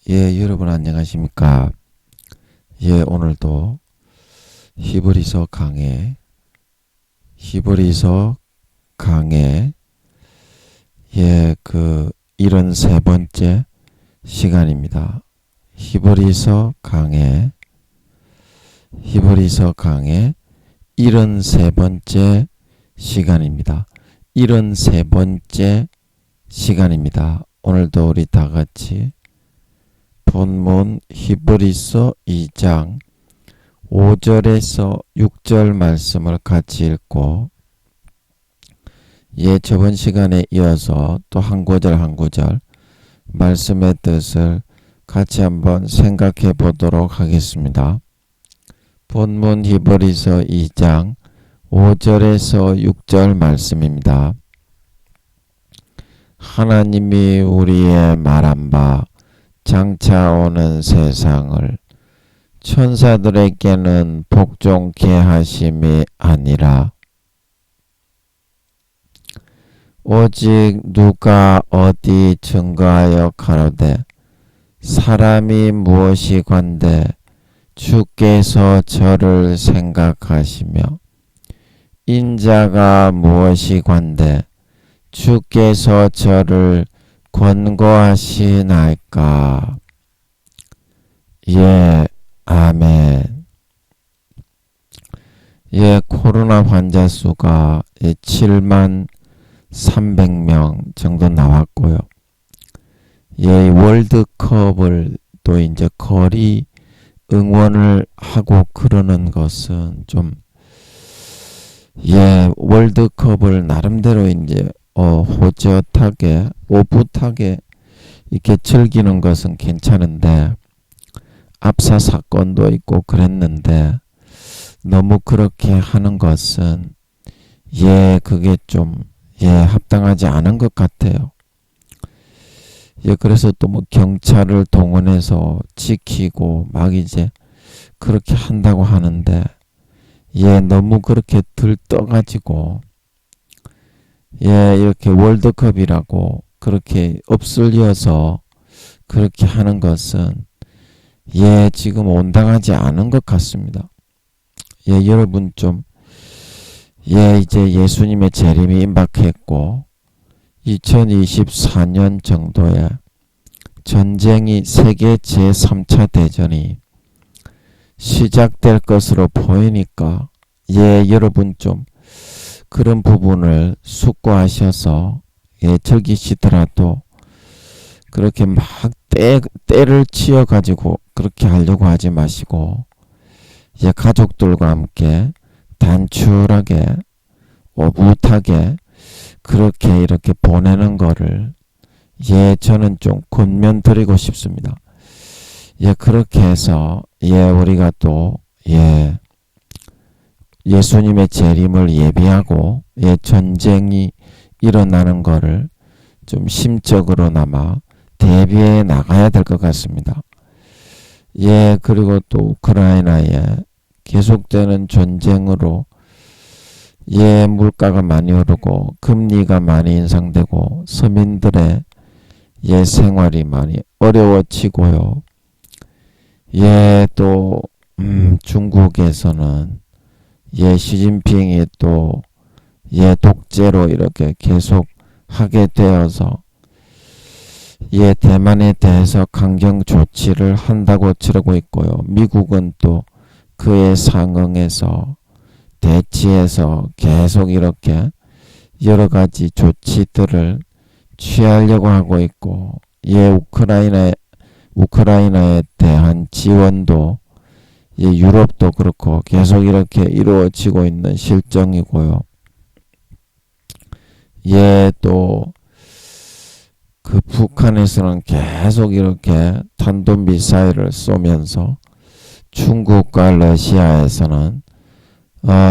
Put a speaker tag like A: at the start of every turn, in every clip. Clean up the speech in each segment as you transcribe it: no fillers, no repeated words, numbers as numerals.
A: 여러분 안녕하십니까? 오늘도 히브리서 강의 73번째 시간입니다. 히브리서 강의 73번째 시간입니다. 73번째 시간입니다. 오늘도 우리 다 같이 본문 히브리서 2장 5절에서 6절 말씀을 같이 읽고 저번 시간에 이어서 또 한 구절 한 구절 말씀의 뜻을 같이 한번 생각해 보도록 하겠습니다. 본문 히브리서 2장 5절에서 6절 말씀입니다. 하나님이 우리의 말한 바 장차 오는 세상을 천사들에게는 복종케 하심이 아니라 오직 누가 어디 증거하여 가로되 사람이 무엇이 관대 주께서 저를 생각하시며 인자가 무엇이 관대 주께서 저를 권고하시나이까. 아멘. 코로나 환자 수가 7만 300명 정도 나왔고요. 월드컵을 또 이제 거리 응원을 하고 그러는 것은 좀 월드컵을 나름대로 이제 호젓하게 오붓하게 이렇게 즐기는 것은 괜찮은데 압사 사건도 있고 그랬는데 너무 그렇게 하는 것은 그게 좀 합당하지 않은 것 같아요. 그래서 또 뭐 경찰을 동원해서 지키고 막 이제 그렇게 한다고 하는데 너무 그렇게 들떠가지고 이렇게 월드컵이라고 그렇게 엎슬려서 그렇게 하는 것은 지금 온당하지 않은 것 같습니다. 여러분 좀 이제 예수님의 재림이 임박했고 2024년 정도에 전쟁이 세계 제3차 대전이 시작될 것으로 보이니까 여러분 좀 그런 부분을 숙고하셔서 즐기시더라도 그렇게 막 때를 치어가지고 그렇게 하려고 하지 마시고 가족들과 함께 단출하게 오붓하게 그렇게 이렇게 보내는 거를 저는 좀 권면드리고 싶습니다. 그렇게 해서 우리가 또 예수님의 재림을 예비하고 전쟁이 일어나는 거를 좀 심적으로나마 대비해 나가야 될 것 같습니다. 그리고 또 우크라이나에 계속되는 전쟁으로 물가가 많이 오르고 금리가 많이 인상되고 서민들의 생활이 많이 어려워지고요. 또 중국에서는 시진핑이 또 독재로 이렇게 계속 하게 되어서 대만에 대해서 강경 조치를 한다고 치르고 있고요. 미국은 또 그에 상응해서 대치해서 계속 이렇게 여러 가지 조치들을 취하려고 하고 있고 우크라이나에 대한 지원도 유럽도 그렇고 계속 이렇게 이루어지고 있는 실정이고요. 또 그 북한에서는 계속 이렇게 탄도미사일을 쏘면서 중국과 러시아에서는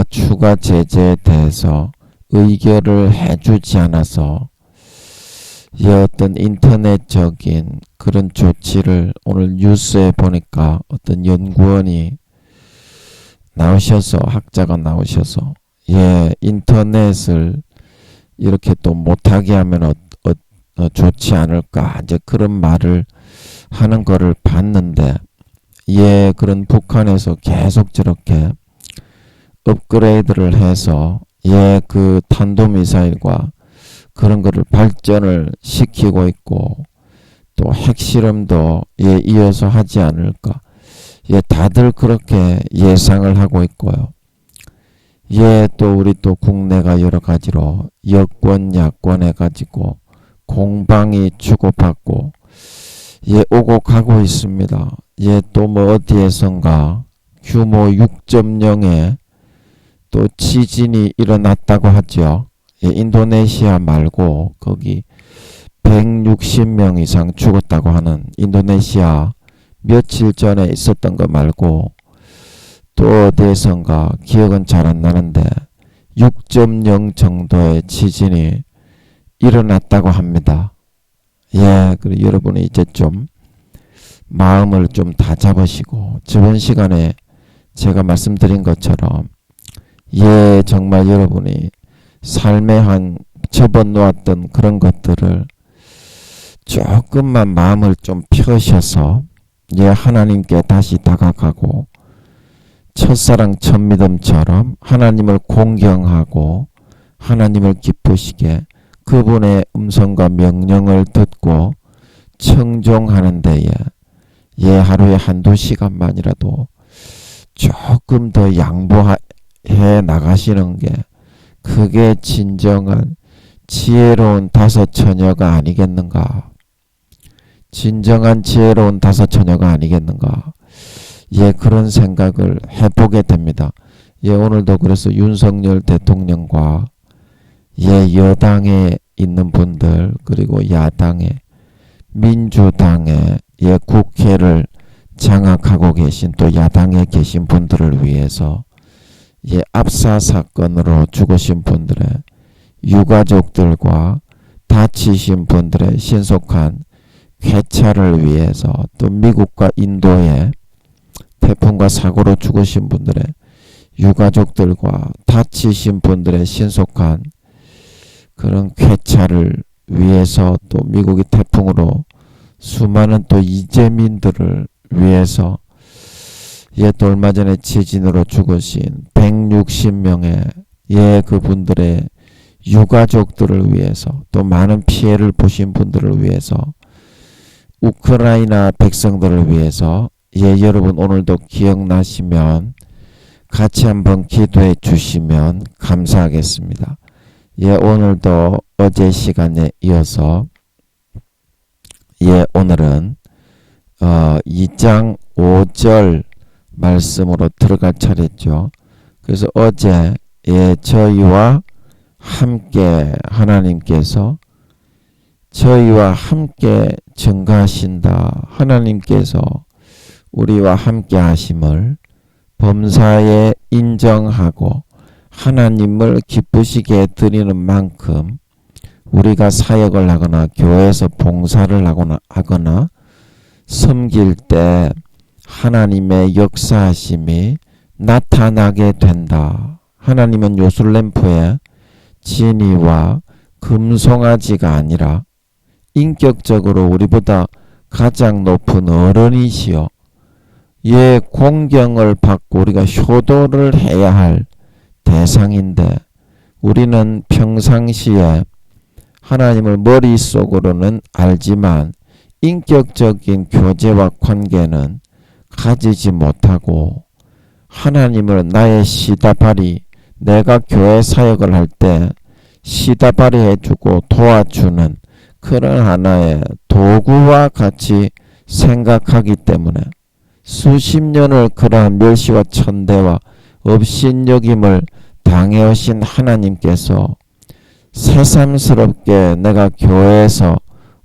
A: 추가 제재에 대해서 의결을 해주지 않아서 어떤 인터넷적인 그런 조치를 오늘 뉴스에 보니까 어떤 연구원이 나오셔서 학자가 나오셔서 인터넷을 이렇게 또 못하게 하면 좋지 않을까 이제 그런 말을 하는 거를 봤는데, 예, 그런 북한에서 계속 저렇게 업그레이드를 해서 예, 그 탄도미사일과 그런 거를 발전을 시키고 있고 또 핵실험도 예, 이어서 하지 않을까. 예, 다들 그렇게 예상을 하고 있고요. 예, 또 우리 또 국내가 여러 가지로 여권, 야권 해가지고 공방이 주고받고 예, 오고 가고 있습니다. 예, 또 뭐 어디에선가 규모 6.0의 또 지진이 일어났다고 하죠. 예, 인도네시아 말고 거기 160명 이상 죽었다고 하는 인도네시아 며칠 전에 있었던 거 말고 또 어디에선가 기억은 잘 안 나는데 6.0 정도의 지진이 일어났다고 합니다. 예, 그리고 여러분이 이제 좀 마음을 좀 다잡으시고 저번 시간에 제가 말씀드린 것처럼 예, 정말 여러분이 삶에 한 접어놓았던 그런 것들을 조금만 마음을 좀 펴셔서 예, 하나님께 다시 다가가고 첫사랑 첫믿음처럼 하나님을 공경하고 하나님을 기쁘시게 그분의 음성과 명령을 듣고 청종하는 데에 예, 하루에 한두 시간만이라도 조금 더 양보해 나가시는 게 그게 진정한 지혜로운 다섯 처녀가 아니겠는가. 진정한 지혜로운 다섯 처녀가 아니겠는가. 예, 그런 생각을 해보게 됩니다. 예, 오늘도 그래서 윤석열 대통령과 예, 여당에 있는 분들 그리고 야당에 민주당에 예, 국회를 장악하고 계신 또 야당에 계신 분들을 위해서 예, 압사 사건으로 죽으신 분들의 유가족들과 다치신 분들의 신속한 쾌차를 위해서 또 미국과 인도의 태풍과 사고로 죽으신 분들의 유가족들과 다치신 분들의 신속한 그런 쾌차를 위해서 또 미국이 태풍으로 수많은 또 이재민들을 위해서 예, 또 얼마 전에 지진으로 죽으신 160명의 예, 그분들의 유가족들을 위해서 또 많은 피해를 보신 분들을 위해서 우크라이나 백성들을 위해서 예, 여러분 오늘도 기억나시면 같이 한번 기도해 주시면 감사하겠습니다. 예, 오늘도 어제 시간에 이어서 예, 오늘은 2장 5절 말씀으로 들어갈 차례죠. 그래서 어제 예, 저희와 함께 하나님께서 저희와 함께 증가하신다. 하나님께서 우리와 함께 하심을 범사에 인정하고 하나님을 기쁘시게 드리는 만큼 우리가 사역을 하거나 교회에서 봉사를 하거나 섬길 때 하나님의 역사하심이 나타나게 된다. 하나님은 요술램프의 진이와 금송아지가 아니라 인격적으로 우리보다 가장 높은 어른이시여 예, 공경을 받고 우리가 효도를 해야 할 대상인데 우리는 평상시에 하나님을 머릿속으로는 알지만 인격적인 교제와 관계는 가지지 못하고 하나님을 나의 시다발이 내가 교회 사역을 할 때 시다발이 해주고 도와주는 그런 하나의 도구와 같이 생각하기 때문에 수십 년을 그러한 멸시와 천대와 업신여김을 당해오신 하나님께서 새삼스럽게 내가 교회에서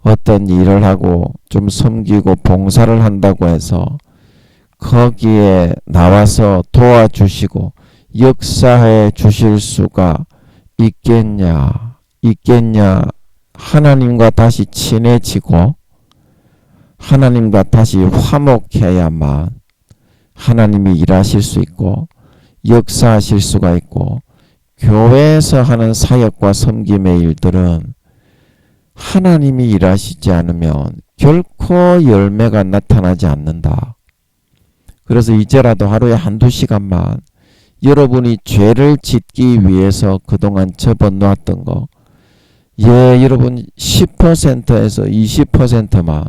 A: 어떤 일을 하고 좀 섬기고 봉사를 한다고 해서 거기에 나와서 도와주시고 역사해 주실 수가 있겠냐. 하나님과 다시 친해지고 하나님과 다시 화목해야만 하나님이 일하실 수 있고 역사하실 수가 있고 교회에서 하는 사역과 섬김의 일들은 하나님이 일하시지 않으면 결코 열매가 나타나지 않는다. 그래서 이제라도 하루에 한두 시간만 여러분이 죄를 짓기 위해서 그동안 접어놓았던 거, 여러분 10%에서 20%만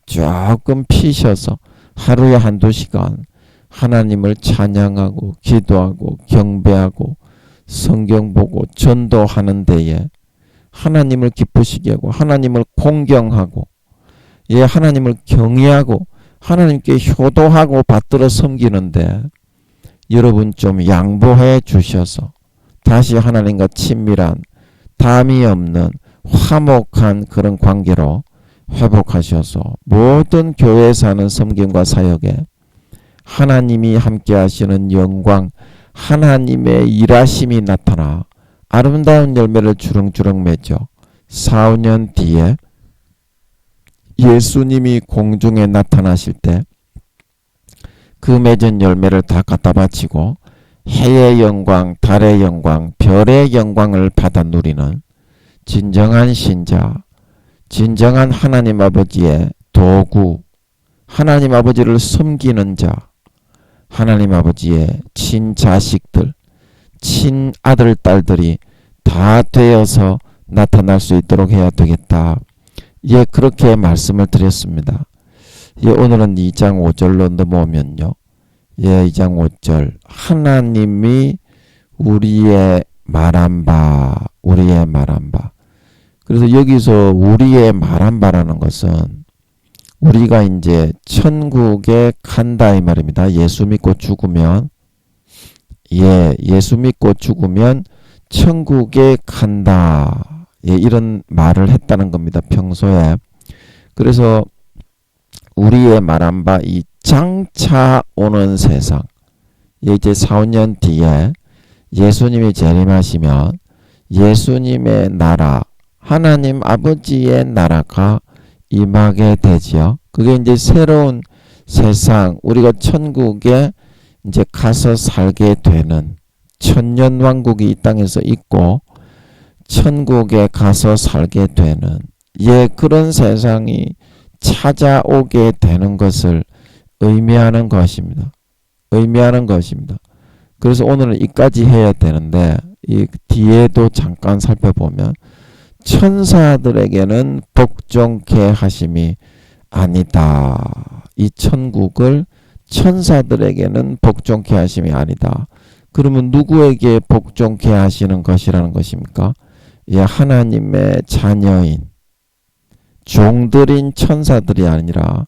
A: 조금 피셔서 하루에 한두 시간 하나님을 찬양하고 기도하고 경배하고 성경 보고 전도하는 데에 하나님을 기쁘시게 하고 하나님을 공경하고 하나님을 경외하고 하나님께 효도하고 받들어 섬기는데 여러분 좀 양보해 주셔서 다시 하나님과 친밀한 담이 없는 화목한 그런 관계로 회복하셔서 모든 교회에서 하는 섬김과 사역에 하나님이 함께 하시는 영광, 하나님의 일하심이 나타나 아름다운 열매를 주렁주렁 맺어 4, 5년 뒤에 예수님이 공중에 나타나실 때 그 맺은 열매를 다 갖다 바치고 해의 영광, 달의 영광, 별의 영광을 받아 누리는 진정한 신자, 진정한 하나님 아버지의 도구, 하나님 아버지를 섬기는 자, 하나님 아버지의 친자식들, 친아들, 딸들이 다 되어서 나타날 수 있도록 해야 되겠다. 그렇게 말씀을 드렸습니다. 오늘은 2장 5절로 넘어오면요. 2장 5절 하나님이 우리의 말한 바, 우리의 말한 바. 그래서 여기서 우리의 말한 바라는 것은 우리가 이제 천국에 간다 이 말입니다. 예수 믿고 죽으면 예수 믿고 죽으면 천국에 간다. 이런 말을 했다는 겁니다. 평소에. 그래서 우리의 말한 바 이 장차 오는 세상 이제 4, 5년 뒤에 예수님이 재림하시면 예수님의 나라 하나님 아버지의 나라가 임하게 되지요. 그게 이제 새로운 세상 우리가 천국에 이제 가서 살게 되는 천년왕국이 이 땅에서 있고 천국에 가서 살게 되는 그런 세상이 찾아오게 되는 것을 의미하는 것입니다. 의미하는 것입니다. 그래서 오늘은 이까지 해야 되는데 이 뒤에도 잠깐 살펴보면 천사들에게는 복종케 하심이 아니다. 이 천국을 천사들에게는 복종케 하심이 아니다. 그러면 누구에게 복종케 하시는 것이라는 것입니까? 하나님의 자녀인 종들인 천사들이 아니라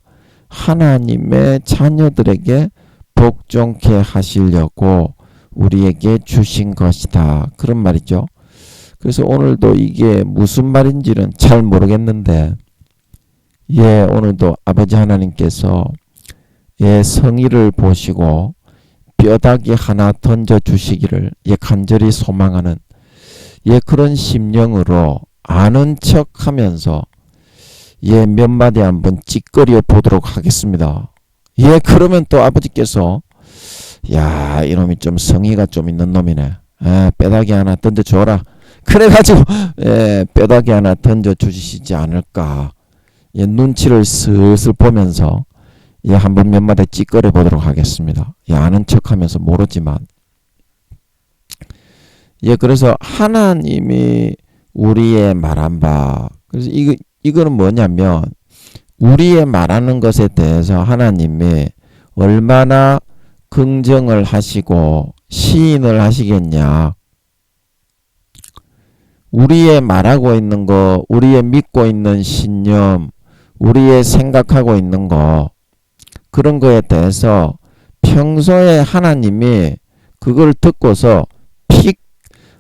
A: 하나님의 자녀들에게 복종케 하시려고 우리에게 주신 것이다. 그런 말이죠. 그래서 오늘도 이게 무슨 말인지는 잘 모르겠는데 오늘도 아버지 하나님께서 성의를 보시고 뼈다귀 하나 던져주시기를 간절히 소망하는 그런 심령으로 아는 척하면서 몇 마디 한번 찌꺼려 보도록 하겠습니다. 그러면 또 아버지께서 이놈이 좀 성의가 좀 있는 놈이네. 뼈다귀 하나 던져줘라. 그래가지고 뼈다귀 하나 던져주시지 않을까. 눈치를 슬슬 보면서 한번 몇 마디 찌꺼려 보도록 하겠습니다. 아는 척하면서 모르지만 그래서 하나님이 우리의 말한 바 그래서 이거는 뭐냐면 우리의 말하는 것에 대해서 하나님이 얼마나 긍정을 하시고 시인을 하시겠냐. 우리의 말하고 있는 거, 우리의 믿고 있는 신념, 우리의 생각하고 있는 거 그런 거에 대해서 평소에 하나님이 그걸 듣고서 픽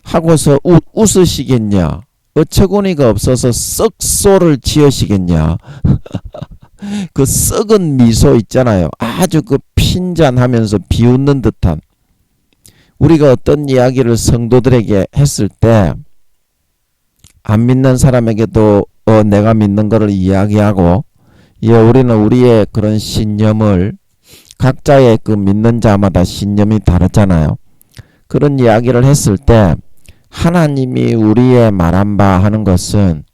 A: 하고서 웃으시겠냐. 어처구니가 없어서 썩소를 지으시겠냐. 그 썩은 미소 있잖아요. 아주 그 핀잔하면서 비웃는 듯한 우리가 어떤 이야기를 성도들에게 했을 때 안 믿는 사람에게도 내가 믿는 거를 이야기하고 우리는 우리의 그런 신념을 각자의 그 믿는 자마다 신념이 다르잖아요. 그런 이야기를 했을 때 하나님이 우리의 말한 바 하는 것은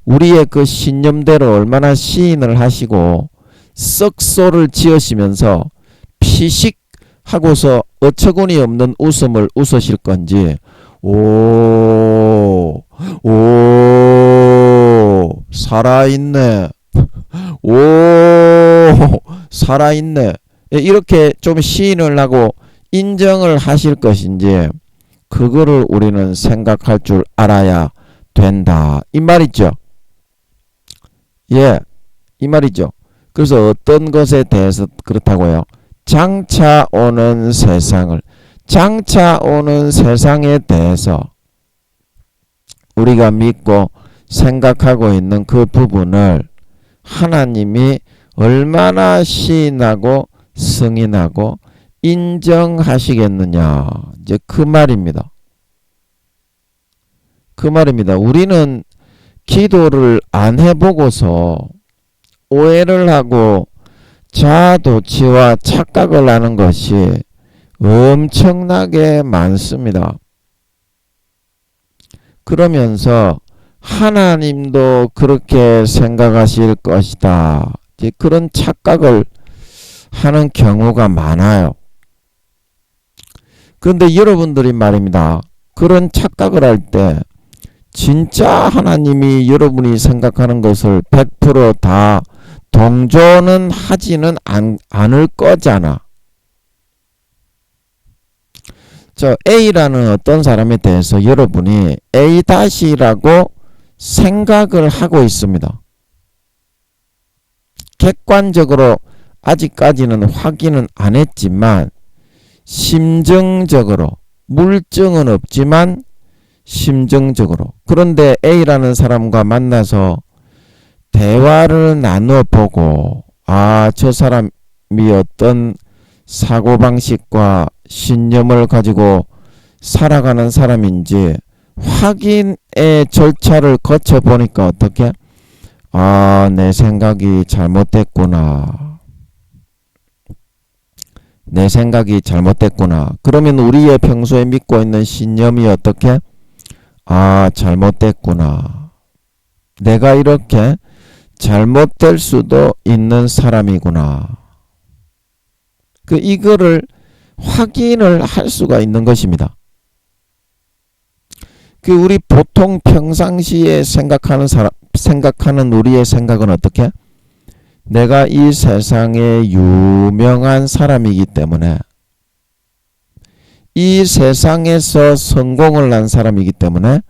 A: 우리의 그 신념대로 얼마나 시인을 하시고 썩소를 지으시면서 피식 하고서 어처구니 없는 웃음을 웃으실 건지, 오, 살아있네. 오, 살아있네. 이렇게 좀 시인을 하고 인정을 하실 것인지, 그거를 우리는 생각할 줄 알아야 된다. 이 말이죠. 예, 이 말이죠. 그래서 어떤 것에 대해서 그렇다고요? 장차 오는 세상에 대해서 우리가 믿고 생각하고 있는 그 부분을 하나님이 얼마나 시인하고 승인하고 인정하시겠느냐. 이제 그 말입니다. 그 말입니다. 우리는 기도를 안 해보고서 오해를 하고 자아도취와 착각을 하는 것이 엄청나게 많습니다. 그러면서 하나님도 그렇게 생각하실 것이다. 이제 그런 착각을 하는 경우가 많아요. 그런데 여러분들이 말입니다. 그런 착각을 할 때 진짜 하나님이 여러분이 생각하는 것을 100% 다 동조는 하지는 않을 거잖아. 저 A라는 어떤 사람에 대해서 여러분이 A-라고 생각을 하고 있습니다. 객관적으로 아직까지는 확인은 안 했지만 심정적으로, 물증은 없지만 심정적으로. 그런데 A라는 사람과 만나서 대화를 나눠보고, 저 사람이 어떤 사고방식과 신념을 가지고 살아가는 사람인지 확인의 절차를 거쳐보니까 어떻게? 내 생각이 잘못됐구나. 내 생각이 잘못됐구나. 그러면 우리의 평소에 믿고 있는 신념이 어떻게? 잘못됐구나. 내가 이렇게 잘못될 수도 있는 사람이구나. 이거를 확인을 할 수가 있는 것입니다. 우리 보통 평상시에 생각하는 우리의 생각은 어떻게? 내가 이 세상에 유명한 사람이기 때문에, 이 세상에서 성공을 한 사람이기 때문에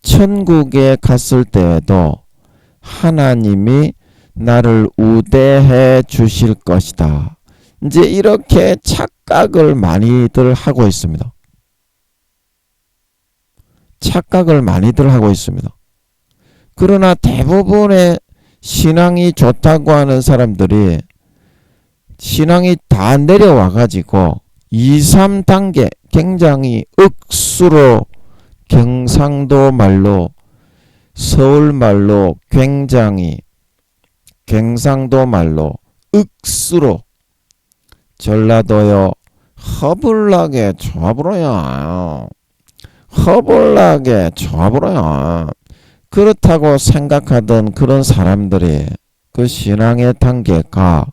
A: 천국에 갔을 때에도 하나님이 나를 우대해 주실 것이다. 이제 이렇게 착각을 많이들 하고 있습니다. 착각을 많이들 하고 있습니다. 그러나 대부분의 신앙이 좋다고 하는 사람들이 신앙이 다 내려와 가지고 2, 3단계 굉장히 억수로 경상도 말로, 서울 말로 굉장히, 경상도 말로 억수로, 전라도요 허블나게 좋아불어요. 허블나게 좋아불어요. 그렇다고 생각하던 그런 사람들이 그 신앙의 단계가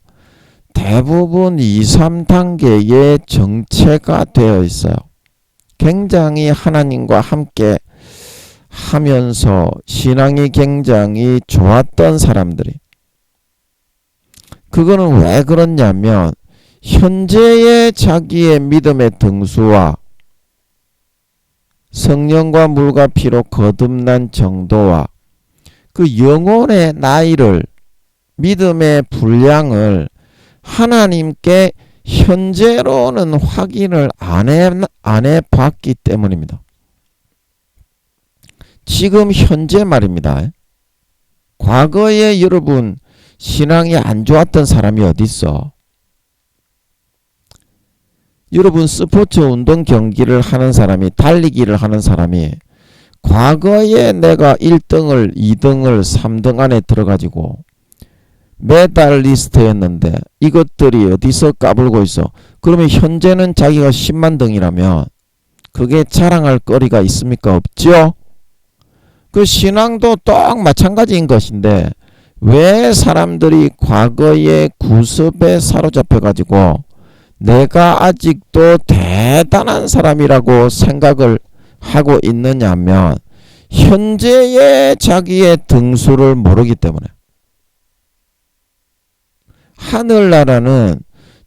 A: 대부분 2, 3단계의 정체가 되어 있어요. 굉장히 하나님과 함께 하면서 신앙이 굉장히 좋았던 사람들이. 그거는 왜 그렇냐면 현재의 자기의 믿음의 등수와 성령과 물과 피로 거듭난 정도와 그 영혼의 나이를, 믿음의 분량을 하나님께 현재로는 확인을 안 해봤기 때문입니다. 지금 현재 말입니다. 과거에 여러분 신앙이 안 좋았던 사람이 어디 있어? 여러분 스포츠 운동 경기를 하는 사람이, 달리기를 하는 사람이 과거에 내가 1등을 2등을 3등 안에 들어가지고 메달리스트였는데 이것들이 어디서 까불고 있어? 그러면 현재는 자기가 10만 등이라면 그게 자랑할 거리가 있습니까? 없죠? 그 신앙도 똑 마찬가지인 것인데 왜 사람들이 과거의 구습에 사로잡혀 가지고 내가 아직도 대단한 사람이라고 생각을 하고 있느냐면 현재의 자기의 등수를 모르기 때문에. 하늘나라는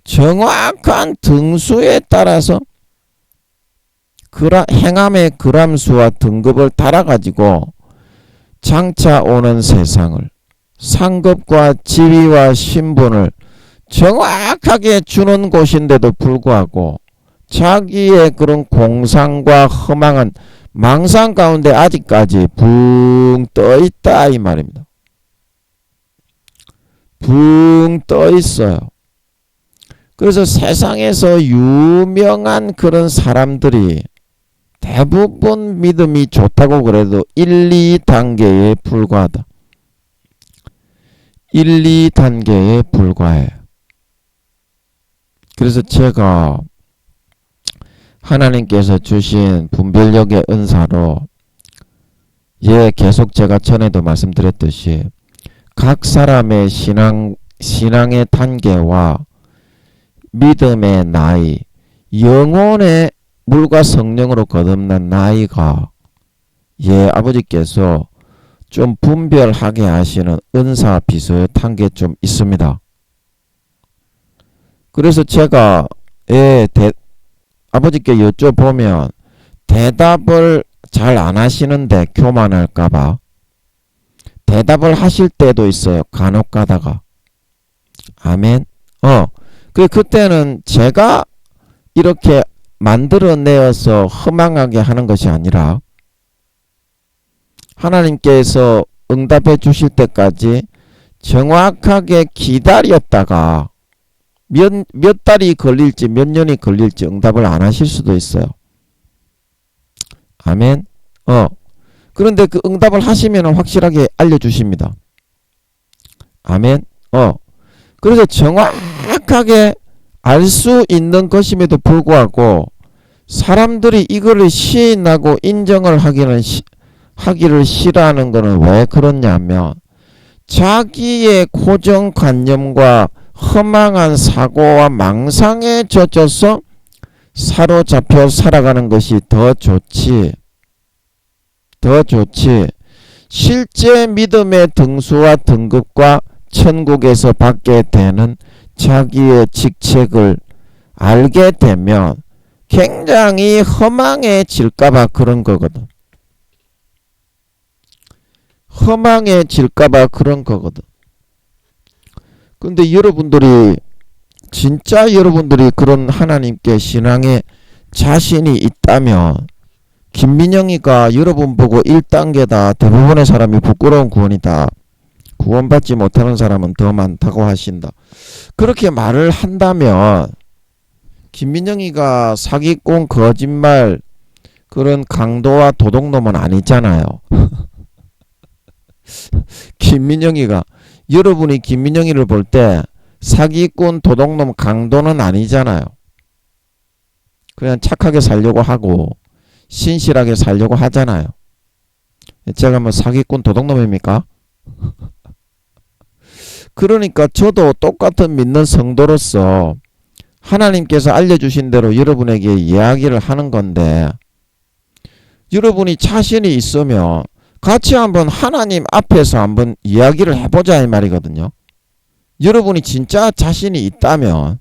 A: 정확한 등수에 따라서 행함의 그람수와 등급을 달아가지고 장차 오는 세상을 상급과 지위와 신분을 정확하게 주는 곳인데도 불구하고 자기의 그런 공상과 허망한 망상 가운데 아직까지 붕 떠있다 이 말입니다. 붕 떠있어요. 그래서 세상에서 유명한 그런 사람들이 대부분 믿음이 좋다고 그래도 1, 2단계에 불과하다. 1, 2단계에 불과해. 그래서 제가 하나님께서 주신 분별력의 은사로 계속 제가 전에도 말씀드렸듯이 각 사람의 신앙의 단계와 믿음의 나이, 영혼의 물과 성령으로 거듭난 나이가 아버지께서 좀 분별하게 하시는 은사 비슷한 게 좀 있습니다. 그래서 제가 아버지께 여쭤보면 대답을 잘 안 하시는데 교만할까봐 대답을 하실 때도 있어요. 간혹 가다가. 아멘. 그때는 제가 이렇게 만들어내어서 허망하게 하는 것이 아니라 하나님께서 응답해 주실 때까지 정확하게 기다렸다가 몇 달이 걸릴지 몇 년이 걸릴지 응답을 안 하실 수도 있어요. 아멘. 그런데 그 응답을 하시면 확실하게 알려주십니다. 아멘. 그래서 정확하게 알 수 있는 것임에도 불구하고 사람들이 이거를 시인하고 인정을 하기를 싫어하는 것은 왜 그렇냐면 자기의 고정관념과 허망한 사고와 망상에 젖어서 사로잡혀 살아가는 것이 더 좋지. 실제 믿음의 등수와 등급과 천국에서 받게 되는 자기의 직책을 알게 되면 굉장히 허망해질까봐 그런 거거든. 허망해질까봐 그런 거거든. 근데 진짜 여러분들이 그런 하나님께 신앙에 자신이 있다면 김민영이가 여러분 보고 1단계다. 대부분의 사람이 부끄러운 구원이다. 구원받지 못하는 사람은 더 많다고 하신다. 그렇게 말을 한다면 김민영이가 사기꾼, 거짓말, 그런 강도와 도둑놈은 아니잖아요. 여러분이 김민영이를 볼 때 사기꾼, 도둑놈, 강도는 아니잖아요. 그냥 착하게 살려고 하고 신실하게 살려고 하잖아요. 제가 뭐 사기꾼, 도둑놈입니까? 그러니까 저도 똑같은 믿는 성도로서 하나님께서 알려주신 대로 여러분에게 이야기를 하는 건데 여러분이 자신이 있으면 같이 한번 하나님 앞에서 한번 이야기를 해보자 이 말이거든요. 여러분이 진짜 자신이 있다면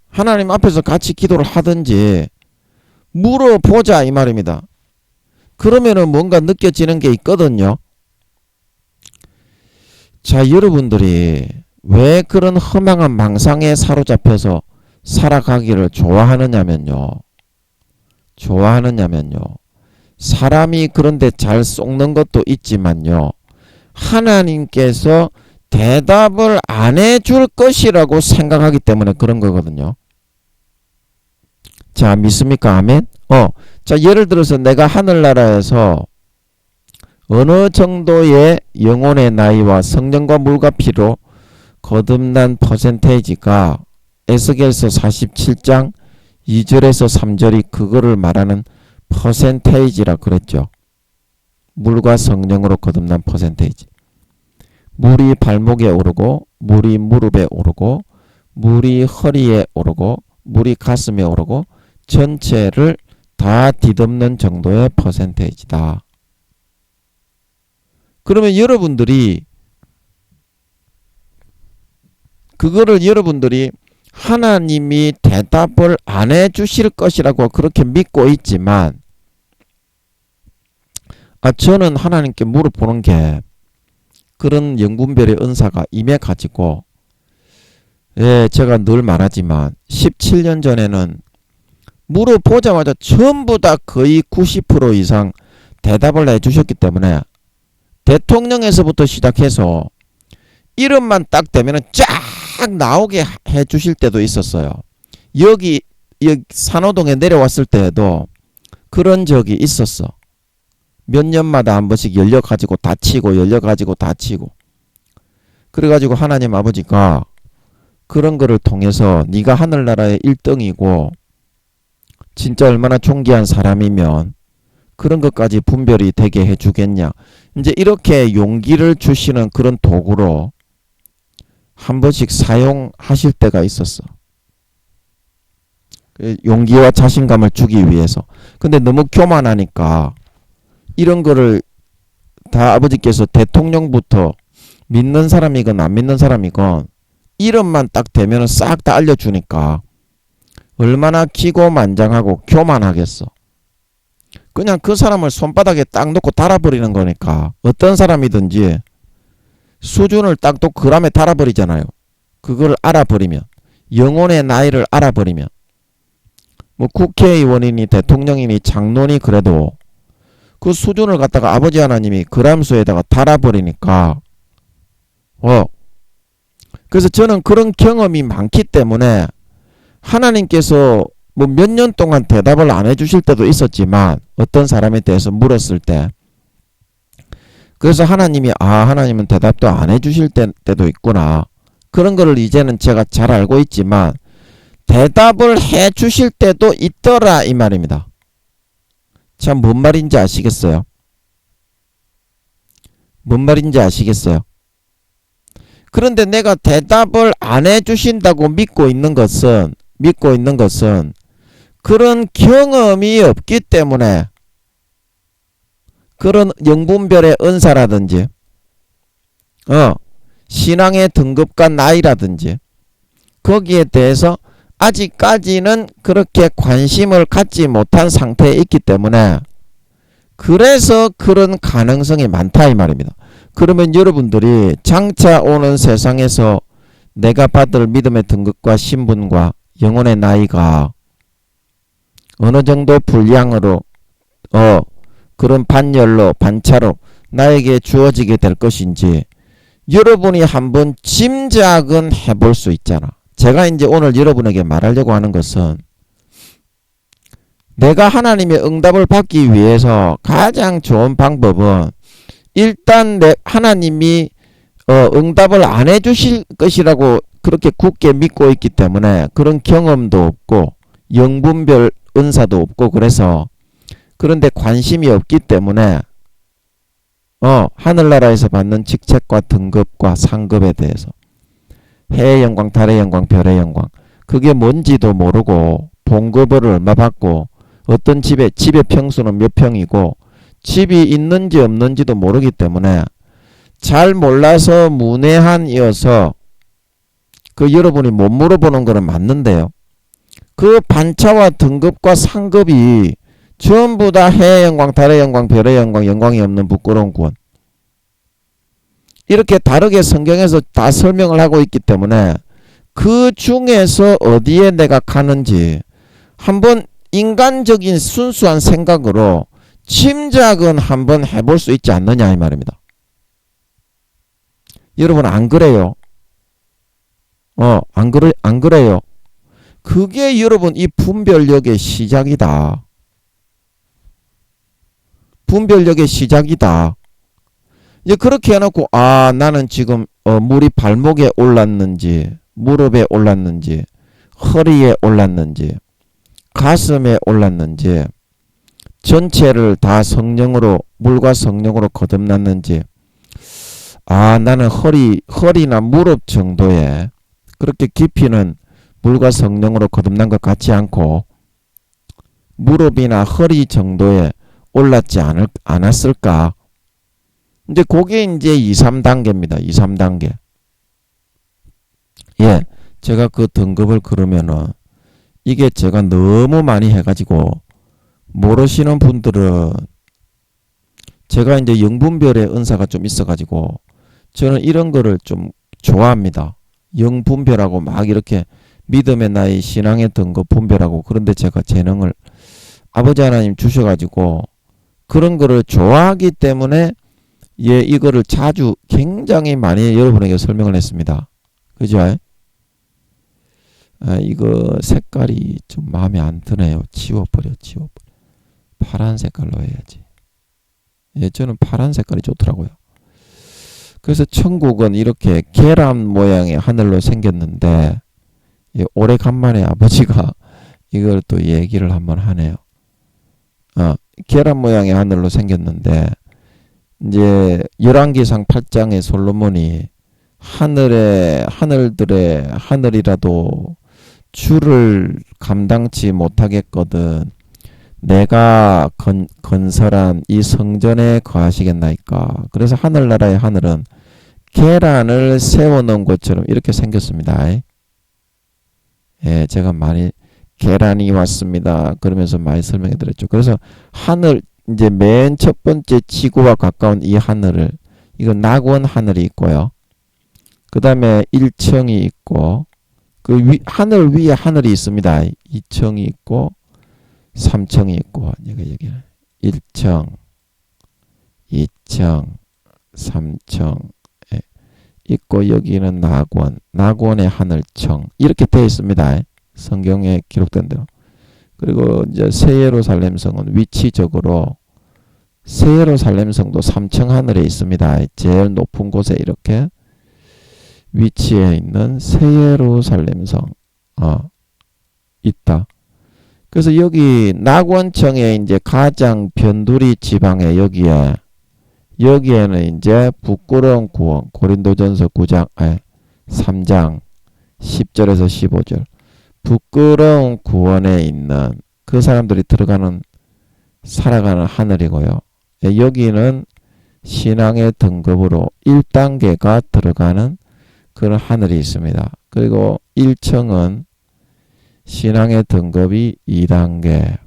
A: 하나님 앞에서 같이 기도를 하든지 물어보자 이 말입니다. 그러면은 뭔가 느껴지는 게 있거든요. 자, 여러분들이 왜 그런 허망한 망상에 사로잡혀서 살아가기를 좋아하느냐면요. 사람이 그런데 잘 속는 것도 있지만요. 하나님께서 대답을 안 해줄 것이라고 생각하기 때문에 그런 거거든요. 자, 믿습니까? 아멘? 자, 예를 들어서 내가 하늘나라에서 어느 정도의 영혼의 나이와 성령과 물과 피로 거듭난 퍼센테이지가 에스겔서 47장 2절에서 3절이 그거를 말하는 퍼센테이지라 그랬죠. 물과 성령으로 거듭난 퍼센테이지. 물이 발목에 오르고 물이 무릎에 오르고 물이 허리에 오르고 물이 가슴에 오르고 전체를 다 뒤덮는 정도의 퍼센테이지다. 그러면 여러분들이 그거를 여러분들이 하나님이 대답을 안 해주실 것이라고 그렇게 믿고 있지만 저는 하나님께 물어보는 게 그런 영분별의 은사가 임해가지고 제가 늘 말하지만 17년 전에는 물어보자마자 전부 다 거의 90% 이상 대답을 해주셨기 때문에 대통령에서부터 시작해서 이름만 딱 되면 쫙 나오게 해주실 때도 있었어요. 여기 산호동에 내려왔을 때에도 그런 적이 있었어. 몇 년마다 한 번씩 열려가지고 다치고 열려가지고 다치고 그래가지고 하나님 아버지가 그런 거를 통해서 네가 하늘나라의 1등이고 진짜 얼마나 존귀한 사람이면 그런 것까지 분별이 되게 해주겠냐. 이제 이렇게 용기를 주시는 그런 도구로 한 번씩 사용하실 때가 있었어. 용기와 자신감을 주기 위해서. 근데 너무 교만하니까 이런 거를 다 아버지께서 대통령부터 믿는 사람이건 안 믿는 사람이건 이름만 딱 되면 싹 다 알려주니까 얼마나 기고만장하고 교만하겠어. 그냥 그 사람을 손바닥에 딱 놓고 달아버리는 거니까 어떤 사람이든지 수준을 딱 또 그람에 달아버리잖아요. 그걸 알아버리면 영혼의 나이를 알아버리면 뭐 국회의원이니 대통령이니 장로니 그래도 그 수준을 갖다가 아버지 하나님이 그람수에다가 달아버리니까 그래서 저는 그런 경험이 많기 때문에 하나님께서 뭐 몇 년 동안 대답을 안 해주실 때도 있었지만 어떤 사람에 대해서 물었을 때 그래서 하나님이 하나님은 대답도 안 해주실 때도 있구나. 그런 거를 이제는 제가 잘 알고 있지만 대답을 해주실 때도 있더라 이 말입니다. 참 뭔 말인지 아시겠어요? 뭔 말인지 아시겠어요? 그런데 내가 대답을 안 해주신다고 믿고 있는 것은 그런 경험이 없기 때문에 그런 영분별의 은사라든지 신앙의 등급과 나이라든지 거기에 대해서 아직까지는 그렇게 관심을 갖지 못한 상태에 있기 때문에 그래서 그런 가능성이 많다 이 말입니다. 그러면 여러분들이 장차 오는 세상에서 내가 받을 믿음의 등급과 신분과 영혼의 나이가 어느 정도 분량으로 그런 반열로 반차로 나에게 주어지게 될 것인지 여러분이 한번 짐작은 해볼 수 있잖아. 제가 이제 오늘 여러분에게 말하려고 하는 것은 내가 하나님의 응답을 받기 위해서 가장 좋은 방법은 일단 하나님이 응답을 안 해주실 것이라고 그렇게 굳게 믿고 있기 때문에 그런 경험도 없고 영분별 은사도 없고 그래서 그런데 관심이 없기 때문에 하늘나라에서 받는 직책과 등급과 상급에 대해서 해의 영광, 달의 영광, 별의 영광 그게 뭔지도 모르고 봉급을 얼마 받고 어떤 집의 평수는 몇 평이고 집이 있는지 없는지도 모르기 때문에 잘 몰라서 문외한이어서 그 여러분이 못 물어보는 거는 맞는데요. 그 반차와 등급과 상급이 전부 다 해의 영광, 달의 영광, 별의 영광, 영광이 없는 부끄러운 구원 이렇게 다르게 성경에서 다 설명을 하고 있기 때문에 그 중에서 어디에 내가 가는지 한번 인간적인 순수한 생각으로 짐작은 한번 해볼 수 있지 않느냐 이 말입니다. 여러분 안 그래요? 안 그래요? 그게 여러분 이 분별력의 시작이다. 분별력의 시작이다. 이제 그렇게 해놓고 나는 지금 물이 발목에 올랐는지 무릎에 올랐는지 허리에 올랐는지 가슴에 올랐는지, 전체를 다 성령으로, 물과 성령으로 거듭났는지, 나는 허리나 무릎 정도에 그렇게 깊이는 물과 성령으로 거듭난 것 같지 않고 무릎이나 허리 정도에 올랐지 않았을까? 이제 그게 이제 2, 3단계입니다. 2, 3단계. 예. 제가 그 등급을 그러면은 이게 제가 너무 많이 해가지고 모르시는 분들은 제가 이제 영분별의 은사가 좀 있어가지고 저는 이런 거를 좀 좋아합니다. 영분별하고 막 이렇게 믿음의 나이, 신앙의 등급 분별하고 그런데 제가 재능을 아버지 하나님 주셔가지고 그런 거를 좋아하기 때문에 예, 이거를 자주 굉장히 많이 여러분에게 설명을 했습니다. 그죠? 이거 색깔이 좀 마음에 안 드네요. 지워버려. 파란 색깔로 해야지. 예, 저는 파란 색깔이 좋더라고요. 그래서 천국은 이렇게 계란 모양의 하늘로 생겼는데 예, 오래간만에 아버지가 이걸 또 얘기를 한번 하네요. 계란 모양의 하늘로 생겼는데 이제 열왕기상 8장의 솔로몬이 하늘들의 하늘이라도 주를 감당치 못하겠거든 내가 건설한 이 성전에 거하시겠나이까. 그래서 하늘나라의 하늘은 계란을 세워놓은 것처럼 이렇게 생겼습니다. 예, 제가 많이 계란이 왔습니다. 그러면서 많이 설명해 드렸죠. 그래서 하늘 이제 맨 첫 번째 지구와 가까운 이 하늘을 이건 낙원 하늘이 있고요. 그 다음에 1층이 있고 그 하늘 위에 하늘이 있습니다. 2층이 있고 3층이 있고 여기 1층 2층 3층 있고 여기는 낙원의 하늘층 이렇게 되어 있습니다. 성경에 기록된 대로. 그리고 이제 새 예루살렘 성은 위치적으로 새 예루살렘 성도 3층 하늘에 있습니다. 제일 높은 곳에 이렇게 위치해 있는 새 예루살렘 성 있다. 그래서 여기 낙원청에 이제 가장 변두리 지방에 여기에는 이제 부끄러운 구원 고린도전서 3장 10절에서 15절 부끄러운 구원에 있는 그 사람들이 살아가는 하늘이고요. 여기는 신앙의 등급으로 1단계가 들어가는 그런 하늘이 있습니다. 그리고 1층은 신앙의 등급이 2단계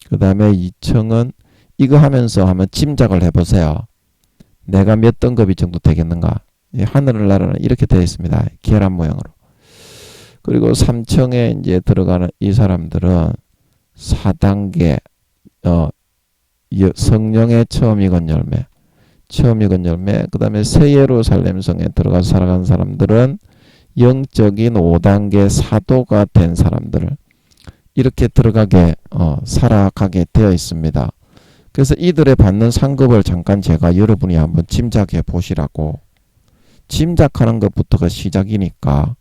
A: 그 다음에 2층은 이거 하면서 한번 짐작을 해보세요. 내가 몇 등급이 정도 되겠는가. 하늘나라는 이렇게 되어 있습니다. 계란 모양으로. 그리고 3층에 이제 들어가는 이 사람들은 4단계 성령의 처음 익은 열매 그 다음에 새 예루살렘 성에 들어가서 살아가는 사람들은 영적인 5단계 사도가 된 사람들을 이렇게 들어가게 살아가게 되어 있습니다. 그래서 이들의 받는 상급을 잠깐 제가 여러분이 한번 짐작해 보시라고 짐작하는 것부터가 시작이니까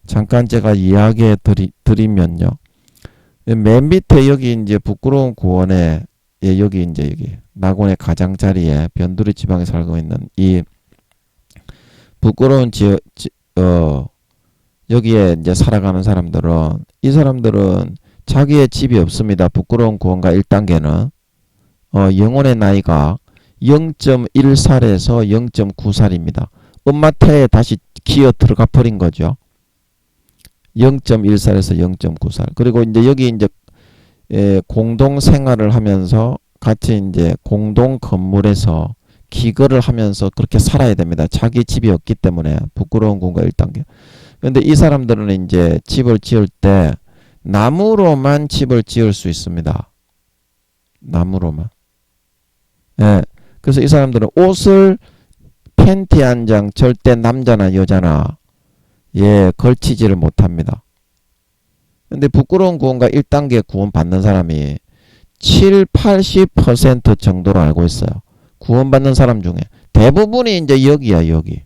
A: 잠깐 제가 이야기해 드리면요. 맨 밑에 여기 이제 부끄러운 구원에 여기 낙원의 가장자리에 변두리 지방에 살고 있는 이 부끄러운 여기에 이제 살아가는 사람들은 이 사람들은 자기의 집이 없습니다. 부끄러운 구원과 1단계는 영혼의 나이가 0.1살에서 0.9살입니다. 엄마 태에 다시 기어 들어가 버린 거죠. 0.1살에서 0.9살. 그리고 이제 여기 이제 공동 생활을 하면서 같이 이제 공동 건물에서 기거를 하면서 그렇게 살아야 됩니다. 자기 집이 없기 때문에 부끄러운 구원과 1단계. 그런데 이 사람들은 이제 집을 지을 때 나무로만 집을 지을 수 있습니다. 나무로만. 예. 그래서 이 사람들은 옷을 팬티 한 장 절대 남자나 여자나 걸치지를 못합니다. 근데 부끄러운 구원과 1단계 구원 받는 사람이 80% 정도로 알고 있어요. 구원 받는 사람 중에 대부분이 이제 여기.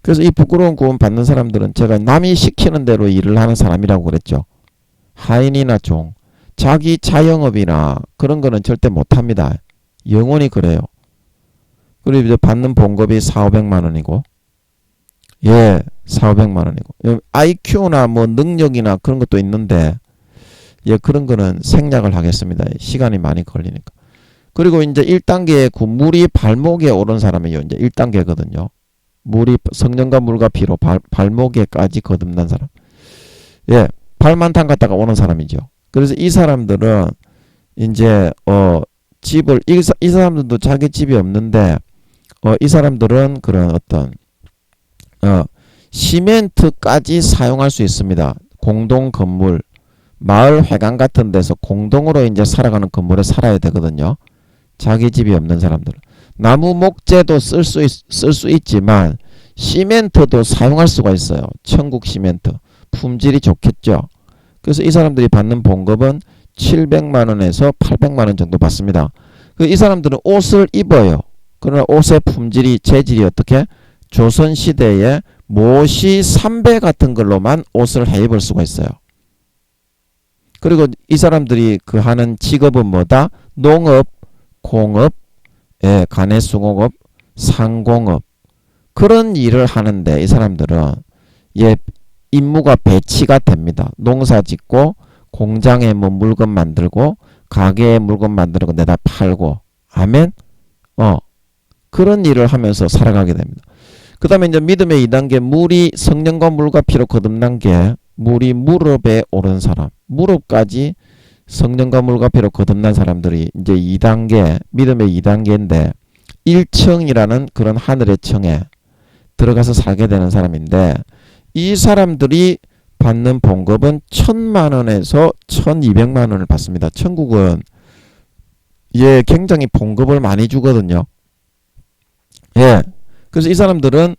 A: 그래서 이 부끄러운 구원 받는 사람들은 제가 남이 시키는 대로 일을 하는 사람이라고 그랬죠. 하인이나 종, 자기 자영업이나 그런 거는 절대 못합니다. 영원히 그래요. 그리고 이제 받는 봉급이 4,500만 원이고, 예, 4,500만 원이고, IQ나 뭐 능력이나 그런 것도 있는데, 예, 그런 거는 생략을 하겠습니다. 시간이 많이 걸리니까. 그리고 이제 1단계에 그 물이 발목에 오른 사람이요. 이제 1단계거든요. 물이 성령과 물과 피로 발목에까지 거듭난 사람. 예, 발만 담갔다가 오는 사람이죠. 그래서 이 사람들은 이제 집을 이 사람들도 자기 집이 없는데 이 사람들은 그런 어떤 시멘트까지 사용할 수 있습니다. 공동 건물, 마을 회관 같은 데서 공동으로 이제 살아가는 건물에 살아야 되거든요. 자기 집이 없는 사람들은 나무 목재도 쓸 수 있지만 시멘트도 사용할 수가 있어요. 천국 시멘트 품질이 좋겠죠. 그래서 이 사람들이 받는 봉급은 700만 원에서 800만 원 정도 받습니다. 이 사람들은 옷을 입어요. 그러나 옷의 품질이 재질이 어떻게? 조선시대에 모시 삼배 같은 걸로만 옷을 해 입을 수가 있어요. 그리고 이 사람들이 그 하는 직업은 뭐다? 농업, 공업, 예, 가내수공업, 상공업 그런 일을 하는데 이 사람들은 예, 임무가 배치가 됩니다. 농사 짓고 공장에 뭐 물건 만들고 가게에 물건 만들고 내다 팔고 아멘. 그런 일을 하면서 살아가게 됩니다. 그 다음에 이제 믿음의 2단계 물이 성령과 물과 피로 거듭난 게 물이 무릎에 오른 사람 무릎까지 성령과 물과 피로 거듭난 사람들이 이제 2단계 믿음의 2단계인데 1층이라는 그런 하늘의 층에 들어가서 살게 되는 사람인데 이 사람들이 받는 봉급은 1,000만 원에서 1,200만 원을 받습니다. 천국은 예, 굉장히 봉급을 많이 주거든요. 예. 그래서 이 사람들은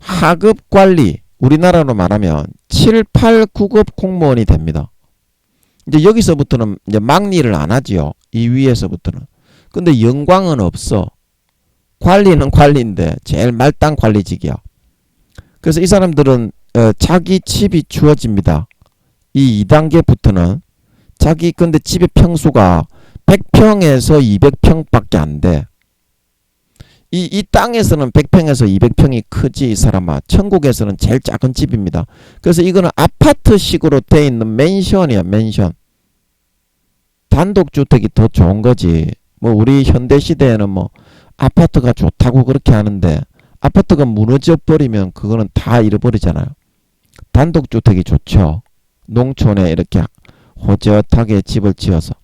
A: 하급 관리, 우리나라로 말하면 7, 8, 9급 공무원이 됩니다. 이제 여기서부터는 이제 막일을 안 하지요. 이 위에서부터는. 근데 영광은 없어. 관리는 관리인데 제일 말단 관리직이야. 그래서 이 사람들은 자기 집이 주어집니다. 이 2단계부터는 자기 근데 집의 평수가 100평에서 200평밖에 안 돼. 이 땅에서는 100평에서 200평이 크지 이 사람아. 천국에서는 제일 작은 집입니다. 그래서 이거는 아파트식으로 돼 있는 맨션이야. 맨션. 단독주택이 더 좋은 거지. 뭐 우리 현대시대에는 뭐 아파트가 좋다고 그렇게 하는데 아파트가 무너져 버리면 그거는 다 잃어버리잖아요. 단독주택이 좋죠. 농촌에 이렇게 호젓하게 집을 지어서.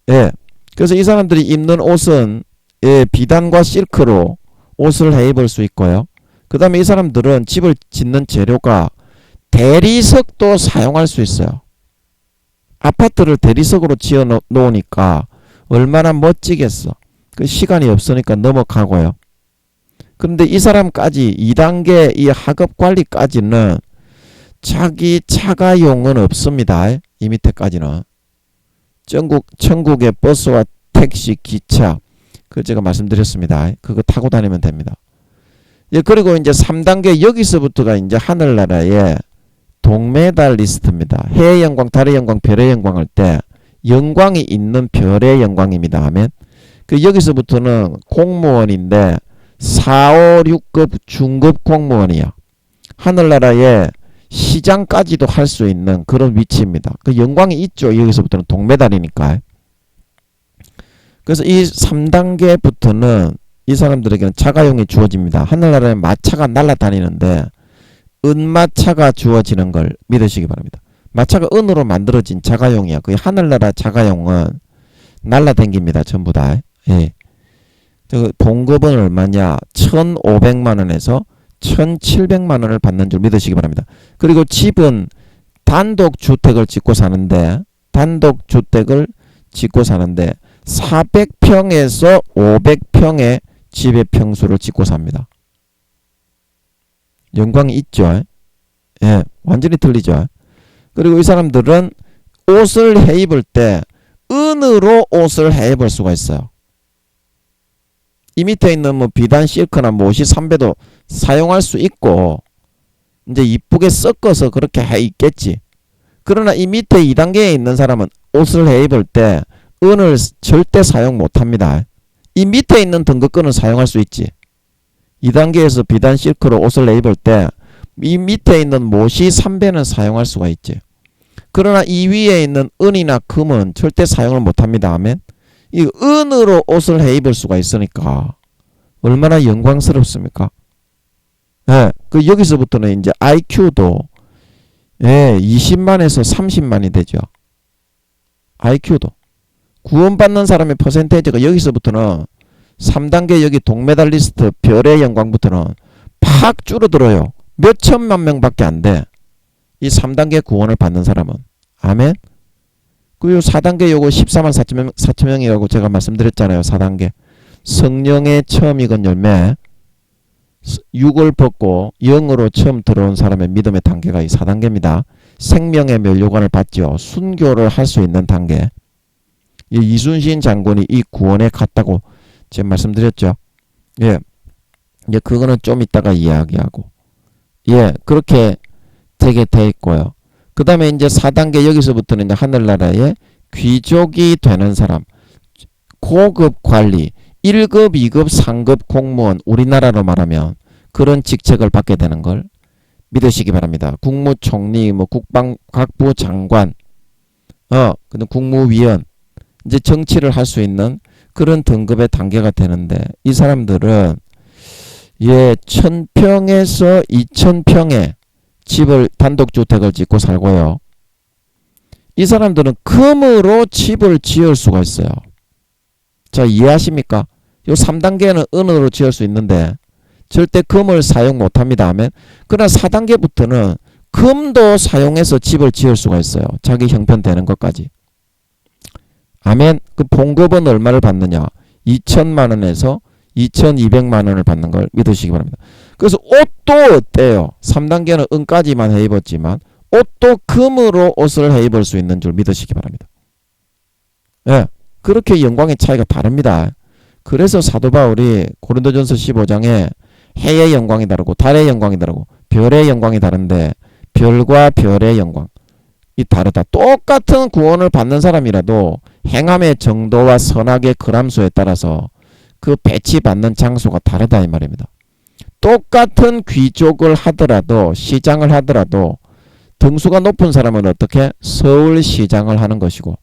A: 예. 그래서 이 사람들이 입는 옷은 예, 비단과 실크로 옷을 해 입을 수 있고요. 그 다음에 이 사람들은 집을 짓는 재료가 대리석도 사용할 수 있어요. 아파트를 대리석으로 지어 놓으니까 얼마나 멋지겠어. 그 시간이 없으니까 넘어가고요. 그런데 이 사람까지 2단계 이 하급 관리까지는 자기 차가용은 없습니다. 이 밑에까지는. 천국의 버스와 택시, 기차 그 제가 말씀드렸습니다. 그거 타고 다니면 됩니다. 예, 그리고 이제 3단계 여기서부터가 이제 하늘나라의 동메달리스트입니다. 해의 영광, 달의 영광, 별의 영광 할 때 영광이 있는 별의 영광입니다. 하면 그 여기서부터는 공무원인데 4, 5, 6급 중급 공무원이야. 하늘나라의 시장까지도 할 수 있는 그런 위치입니다. 그 영광이 있죠. 여기서부터는 동메달이니까. 그래서 이 3단계부터는 이 사람들에게는 자가용이 주어집니다. 하늘나라에 마차가 날아다니는데 은마차가 주어지는 걸 믿으시기 바랍니다. 마차가 은으로 만들어진 자가용이야. 그 하늘나라 자가용은 날아다닙니다. 전부 다. 예. 봉급은 얼마냐? 1,500만 원에서 1,700만 원을 받는 줄 믿으시기 바랍니다. 그리고 집은 단독주택을 짓고 사는데 400평에서 500평의 집의 평수를 짓고 삽니다. 영광이 있죠. 예, 완전히 틀리죠. 그리고 이 사람들은 옷을 해 입을 때 은으로 옷을 해 입을 수가 있어요. 이 밑에 있는 뭐 비단 실크나 모시 삼배도 사용할 수 있고 이제 이쁘게 섞어서 그렇게 해 있겠지. 그러나 이 밑에 2단계에 있는 사람은 옷을 해 입을 때 은을 절대 사용 못합니다. 이 밑에 있는 등급권은 사용할 수 있지. 2단계에서 비단 실크로 옷을 해 입을 때 이 밑에 있는 못이 3배는 사용할 수가 있지. 그러나 이 위에 있는 은이나 금은 절대 사용을 못합니다. 아멘. 이 은으로 옷을 해 입을 수가 있으니까 얼마나 영광스럽습니까? 예, 그 여기서부터는 이제 IQ도 20만에서 30만이 되죠. IQ도 구원받는 사람의 퍼센테이지가 여기서부터는 3단계 여기 동메달리스트 별의 영광부터는 팍 줄어들어요. 몇 천만 명밖에 안 돼. 이 3단계 구원을 받는 사람은. 아멘. 그리고 4단계 요거 14만 4천 명이라고 제가 말씀드렸잖아요. 4단계. 성령의 처음 익은 열매. 6을 벗고 영으로 처음 들어온 사람의 믿음의 단계가 이 4단계입니다. 생명의 멸류관을 받죠. 순교를 할 수 있는 단계. 이 이순신 장군이 이 구원에 갔다고 제가 말씀드렸죠. 예. 이제 그거는 좀 이따가 이야기하고. 예. 그렇게 되게 돼 있고요. 그 다음에 이제 4단계 여기서부터는 이제 하늘나라의 귀족이 되는 사람. 고급 관리. 1급, 2급, 3급 공무원. 우리나라로 말하면 그런 직책을 받게 되는 걸 믿으시기 바랍니다. 국무총리, 각부 장관, 근데 국무위원. 이제 정치를 할 수 있는 그런 등급의 단계가 되는데 이 사람들은 1000평에서 2000평의 집을 단독주택을 짓고 살고요. 이 사람들은 금으로 집을 지을 수가 있어요. 자, 이해하십니까? 요 3단계는 은으로 지을 수 있는데 절대 금을 사용 못합니다. 하면 그러나 4단계부터는 금도 사용해서 집을 지을 수가 있어요. 자기 형편되는 것까지. 아멘. 그 봉급은 얼마를 받느냐? 2천만원에서 2,200만원을 받는 걸 믿으시기 바랍니다. 그래서 옷도 어때요? 3단계는 은까지만 해 입었지만 옷도 금으로 옷을 해 입을 수 있는 줄 믿으시기 바랍니다. 예, 그렇게 영광의 차이가 다릅니다. 그래서 사도 바울이 고린도전서 15장에 해의 영광이 다르고 달의 영광이 다르고 별의 영광이 다른데 별과 별의 영광 이 다르다. 똑같은 구원을 받는 사람이라도 행함의 정도와 선악의 그람수에 따라서 그 배치받는 장소가 다르다 이 말입니다. 똑같은 귀족을 하더라도 시장을 하더라도 등수가 높은 사람은 어떻게? 서울시장을 하는 것이고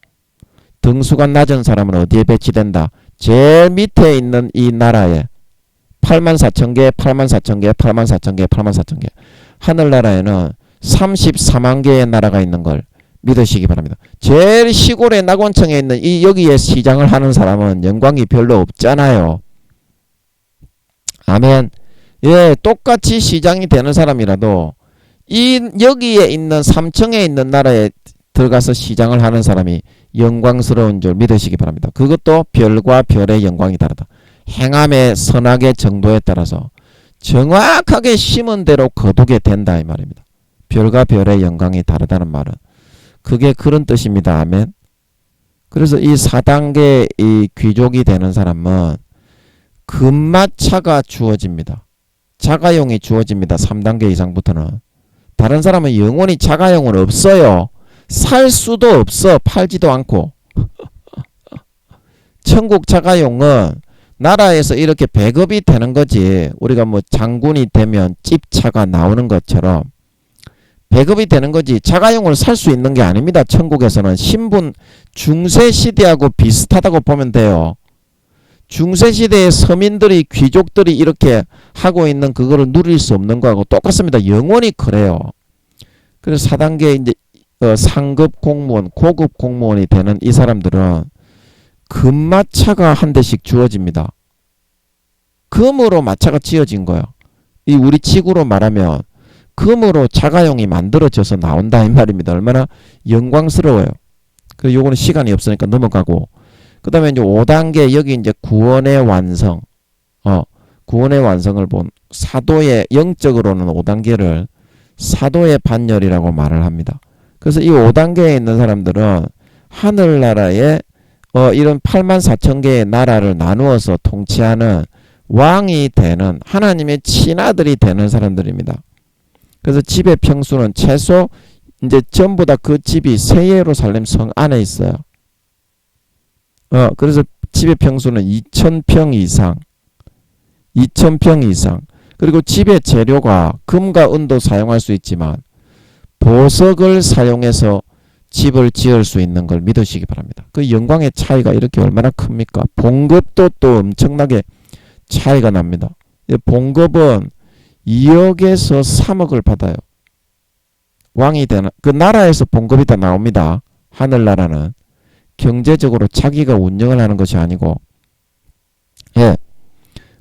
A: 등수가 낮은 사람은 어디에 배치된다? 제일 밑에 있는 이 나라에 84,000개, 84,000개, 84,000개, 84,000개 하늘나라에는 34만 개의 나라가 있는 걸 믿으시기 바랍니다. 제일 시골의 낙원청에 있는 이 여기에 시장을 하는 사람은 영광이 별로 없잖아요. 아멘. 예, 똑같이 시장이 되는 사람이라도 이 여기에 있는 3층에 있는 나라에 들어가서 시장을 하는 사람이 영광스러운 줄 믿으시기 바랍니다. 그것도 별과 별의 영광이 다르다. 행함의 선악의 정도에 따라서 정확하게 심은 대로 거두게 된다 이 말입니다. 별과 별의 영광이 다르다는 말은 그게 그런 뜻입니다. 아멘. 그래서 이 4단계 이 귀족이 되는 사람은 금마차가 주어집니다. 자가용이 주어집니다. 3단계 이상부터는. 다른 사람은 영원히 자가용은 없어요. 살 수도 없어. 팔지도 않고. 천국 자가용은 나라에서 이렇게 배급이 되는 거지. 우리가 뭐 장군이 되면 집차가 나오는 것처럼 배급이 되는 거지. 자가용을 살 수 있는 게 아닙니다. 천국에서는 신분 중세시대하고 비슷하다고 보면 돼요. 중세시대의 서민들이 귀족들이 이렇게 하고 있는 그거를 누릴 수 없는 거하고 똑같습니다. 영원히 그래요. 그래서 4단계 이제 상급 공무원, 고급 공무원이 되는 이 사람들은 금마차가 한 대씩 주어집니다. 금으로 마차가 지어진 거예요. 이 우리 지구로 말하면 금으로 자가용이 만들어져서 나온다 이 말입니다. 얼마나 영광스러워요. 그 요거는 시간이 없으니까 넘어가고 그 다음에 이제 5단계 여기 이제 구원의 완성 구원의 완성을 본 사도의 영적으로는 5단계를 사도의 반열이라고 말을 합니다. 그래서 이 5단계에 있는 사람들은 하늘나라에 이런 84,000개의 나라를 나누어서 통치하는 왕이 되는 하나님의 친아들이 되는 사람들입니다. 그래서 집의 평수는 최소 이제 전부 다 그 집이 새 예루살렘 성 안에 있어요. 그래서 집의 평수는 2,000평 이상. 2,000평 이상. 그리고 집의 재료가 금과 은도 사용할 수 있지만 보석을 사용해서 집을 지을 수 있는 걸 믿으시기 바랍니다. 그 영광의 차이가 이렇게 얼마나 큽니까? 봉급도 또 엄청나게 차이가 납니다. 봉급은 2억에서 3억을 받아요. 왕이 되는 그 나라에서 봉급이 다 나옵니다. 하늘나라는 경제적으로 자기가 운영을 하는 것이 아니고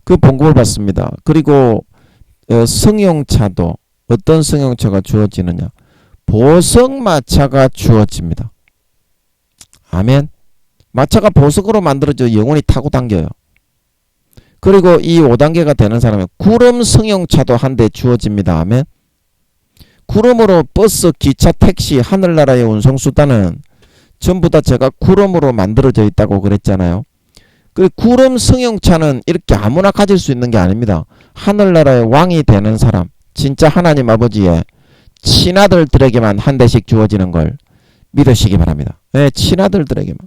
A: 그 봉급을 받습니다. 그리고 승용차도 어떤 승용차가 주어지느냐? 보석마차가 주어집니다. 아멘. 마차가 보석으로 만들어져 영원히 타고 당겨요. 그리고 이 5단계가 되는 사람은 구름 승용차도 한 대 주어집니다. 아멘. 구름으로 버스, 기차, 택시, 하늘나라의 운송수단은 전부 다 제가 구름으로 만들어져 있다고 그랬잖아요. 그 구름 승용차는 이렇게 아무나 가질 수 있는 게 아닙니다. 하늘나라의 왕이 되는 사람, 진짜 하나님 아버지의 친아들들에게만 한 대씩 주어지는 걸 믿으시기 바랍니다. 네, 친아들들에게만.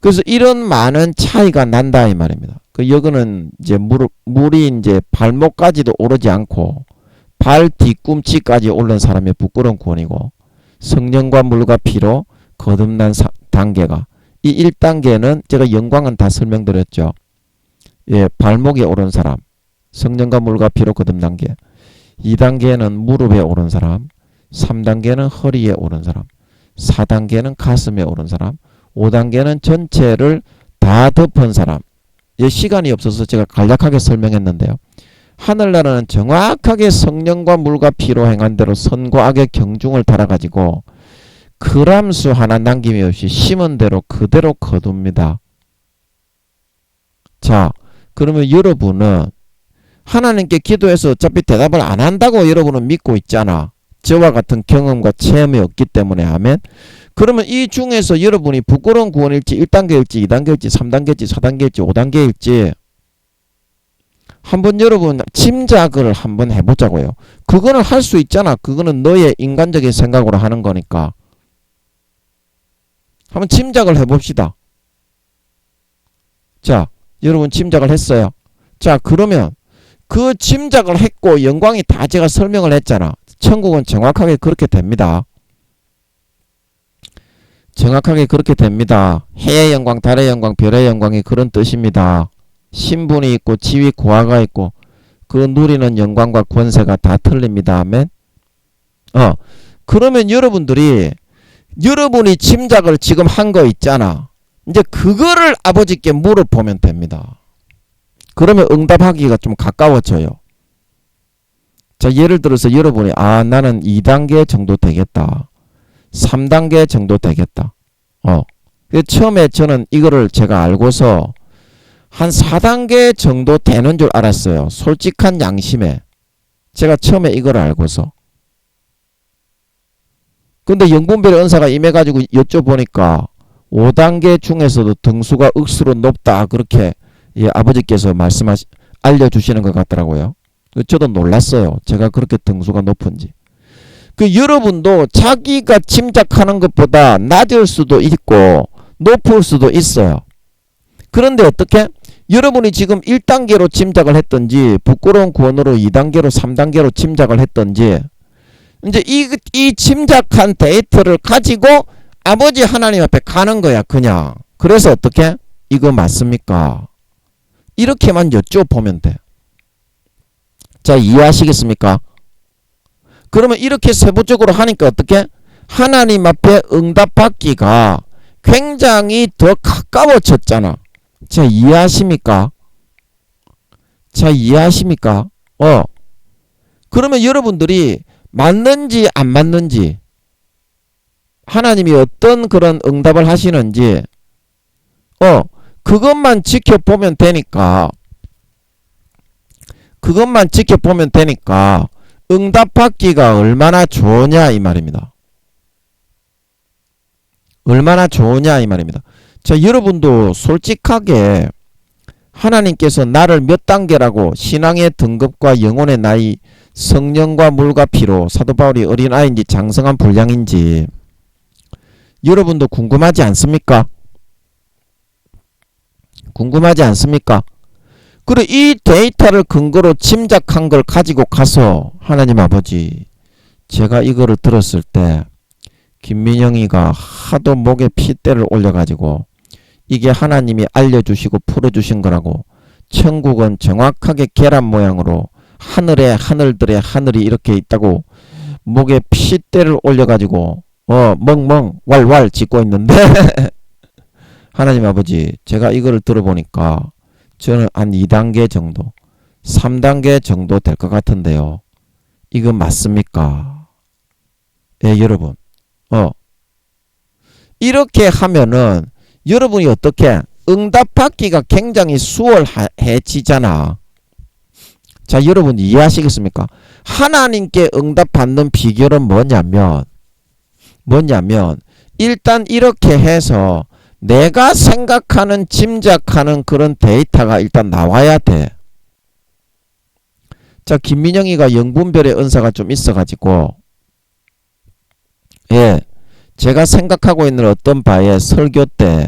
A: 그래서 이런 많은 차이가 난다 이 말입니다. 그 여기는 이제 물이 이제 발목까지도 오르지 않고 발 뒤꿈치까지 오른 사람의 부끄러운 구원이고, 성령과 물과 피로 거듭난 단계가, 이 1단계는 제가 영광은 다 설명드렸죠. 발목에 오른 사람, 성령과 물과 피로 거듭난 게. 2단계는 무릎에 오른 사람, 3단계는 허리에 오른 사람, 4단계는 가슴에 오른 사람, 5단계는 전체를 다 덮은 사람. 시간이 없어서 제가 간략하게 설명했는데요. 하늘나라는 정확하게 성령과 물과 피로 행한 대로 선과 악의 경중을 달아가지고 그람수 하나 남김이 없이 심은 대로 그대로 거둡니다. 자, 그러면 여러분은 하나님께 기도해서 어차피 대답을 안 한다고 여러분은 믿고 있잖아. 저와 같은 경험과 체험이 없기 때문에. 아멘. 그러면 이 중에서 여러분이 부끄러운 구원일지 1단계일지 2단계일지 3단계일지 4단계일지 5단계일지 한번 여러분 짐작을 한번 해보자고요. 그거는 할 수 있잖아. 그거는 너의 인간적인 생각으로 하는 거니까. 한번 짐작을 해봅시다. 자, 여러분 짐작을 했어요. 자, 그러면 그 짐작을 했고 영광이 다 제가 설명을 했잖아. 천국은 정확하게 그렇게 됩니다. 정확하게 그렇게 됩니다. 해의 영광, 달의 영광, 별의 영광이 그런 뜻입니다. 신분이 있고 지위 고하가 있고 그 누리는 영광과 권세가 다 틀립니다. 아멘. 그러면 여러분이 짐작을 지금 한 거 있잖아. 이제 그거를 아버지께 물어보면 됩니다. 그러면 응답하기가 좀 가까워져요. 자, 예를 들어서 여러분이 나는 2단계 정도 되겠다. 3단계 정도 되겠다. 처음에 저는 이거를 제가 알고서 한 4단계 정도 되는 줄 알았어요. 솔직한 양심에. 제가 처음에 이걸 알고서. 근데 영분별의 은사가 임해가지고 여쭤보니까 5단계 중에서도 등수가 억수로 높다. 그렇게 아버지께서 알려주시는 것 같더라고요. 저도 놀랐어요. 제가 그렇게 등수가 높은지. 여러분도 자기가 짐작하는 것보다 낮을 수도 있고 높을 수도 있어요. 그런데 어떻게? 여러분이 지금 1단계로 짐작을 했던지 부끄러운 구원으로 2단계로 3단계로 짐작을 했던지 이제 이 짐작한 데이터를 가지고 아버지 하나님 앞에 가는 거야. 그냥. 그래서 어떻게? 이거 맞습니까? 이렇게만 여쭤보면 돼. 자, 이해하시겠습니까? 그러면 이렇게 세부적으로 하니까 어떻게? 하나님 앞에 응답받기가 굉장히 더 가까워졌잖아. 자, 이해하십니까? 자, 이해하십니까? 그러면 여러분들이 맞는지 안 맞는지, 하나님이 어떤 그런 응답을 하시는지 그것만 지켜보면 되니까 응답받기가 얼마나 좋으냐 이 말입니다. 얼마나 좋으냐 이 말입니다. 자, 여러분도 솔직하게 하나님께서 나를 몇 단계라고 신앙의 등급과 영혼의 나이 성령과 물과 피로 사도 바울이 어린아이인지 장성한 분량인지 여러분도 궁금하지 않습니까? 궁금하지 않습니까? 그리고 이 데이터를 근거로 짐작한 걸 가지고 가서 하나님 아버지, 제가 이거를 들었을 때 김민영이가 하도 목에 핏대를 올려가지고 이게 하나님이 알려주시고 풀어주신 거라고, 천국은 정확하게 계란 모양으로 하늘에 하늘들의 하늘이 이렇게 있다고 목에 핏대를 올려가지고 멍멍 왈왈 짖고 있는데 하나님 아버지, 제가 이거를 들어보니까 저는 한 2단계 정도 3단계 정도 될 것 같은데요. 이거 맞습니까? 예, 여러분. 이렇게 하면은 여러분이 어떻게 응답받기가 굉장히 수월해지잖아. 자, 여러분 이해하시겠습니까? 하나님께 응답받는 비결은 뭐냐면 일단 이렇게 해서 내가 생각하는 짐작하는 그런 데이터가 일단 나와야 돼. 자, 김민영이가 영분별의 은사가 좀 있어가지고 예, 제가 생각하고 있는 어떤 바에 설교 때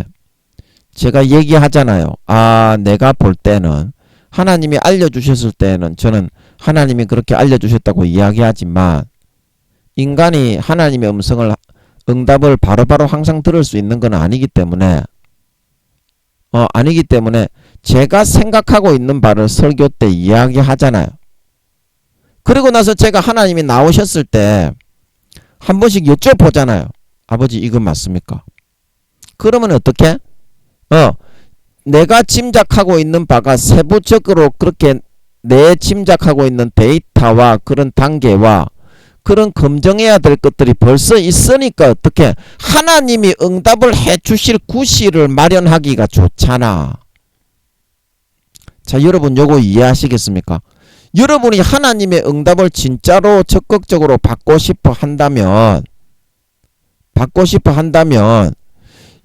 A: 제가 얘기하잖아요. 아, 내가 볼 때는 하나님이 알려주셨을 때는 저는 하나님이 그렇게 알려주셨다고 이야기하지만 인간이 하나님의 응답을 바로바로 항상 들을 수 있는 건 아니기 때문에 제가 생각하고 있는 바를 설교 때 이야기하잖아요. 그리고 나서 제가 하나님이 나오셨을 때 한 번씩 여쭤보잖아요. 아버지, 이거 맞습니까? 그러면 어떻게? 내가 짐작하고 있는 바가 세부적으로 그렇게 내 짐작하고 있는 데이터와 그런 단계와 그런 검증해야 될 것들이 벌써 있으니까 어떻게 하나님이 응답을 해주실 구실을 마련하기가 좋잖아. 자, 여러분 요거 이해하시겠습니까? 여러분이 하나님의 응답을 진짜로 적극적으로 받고 싶어 한다면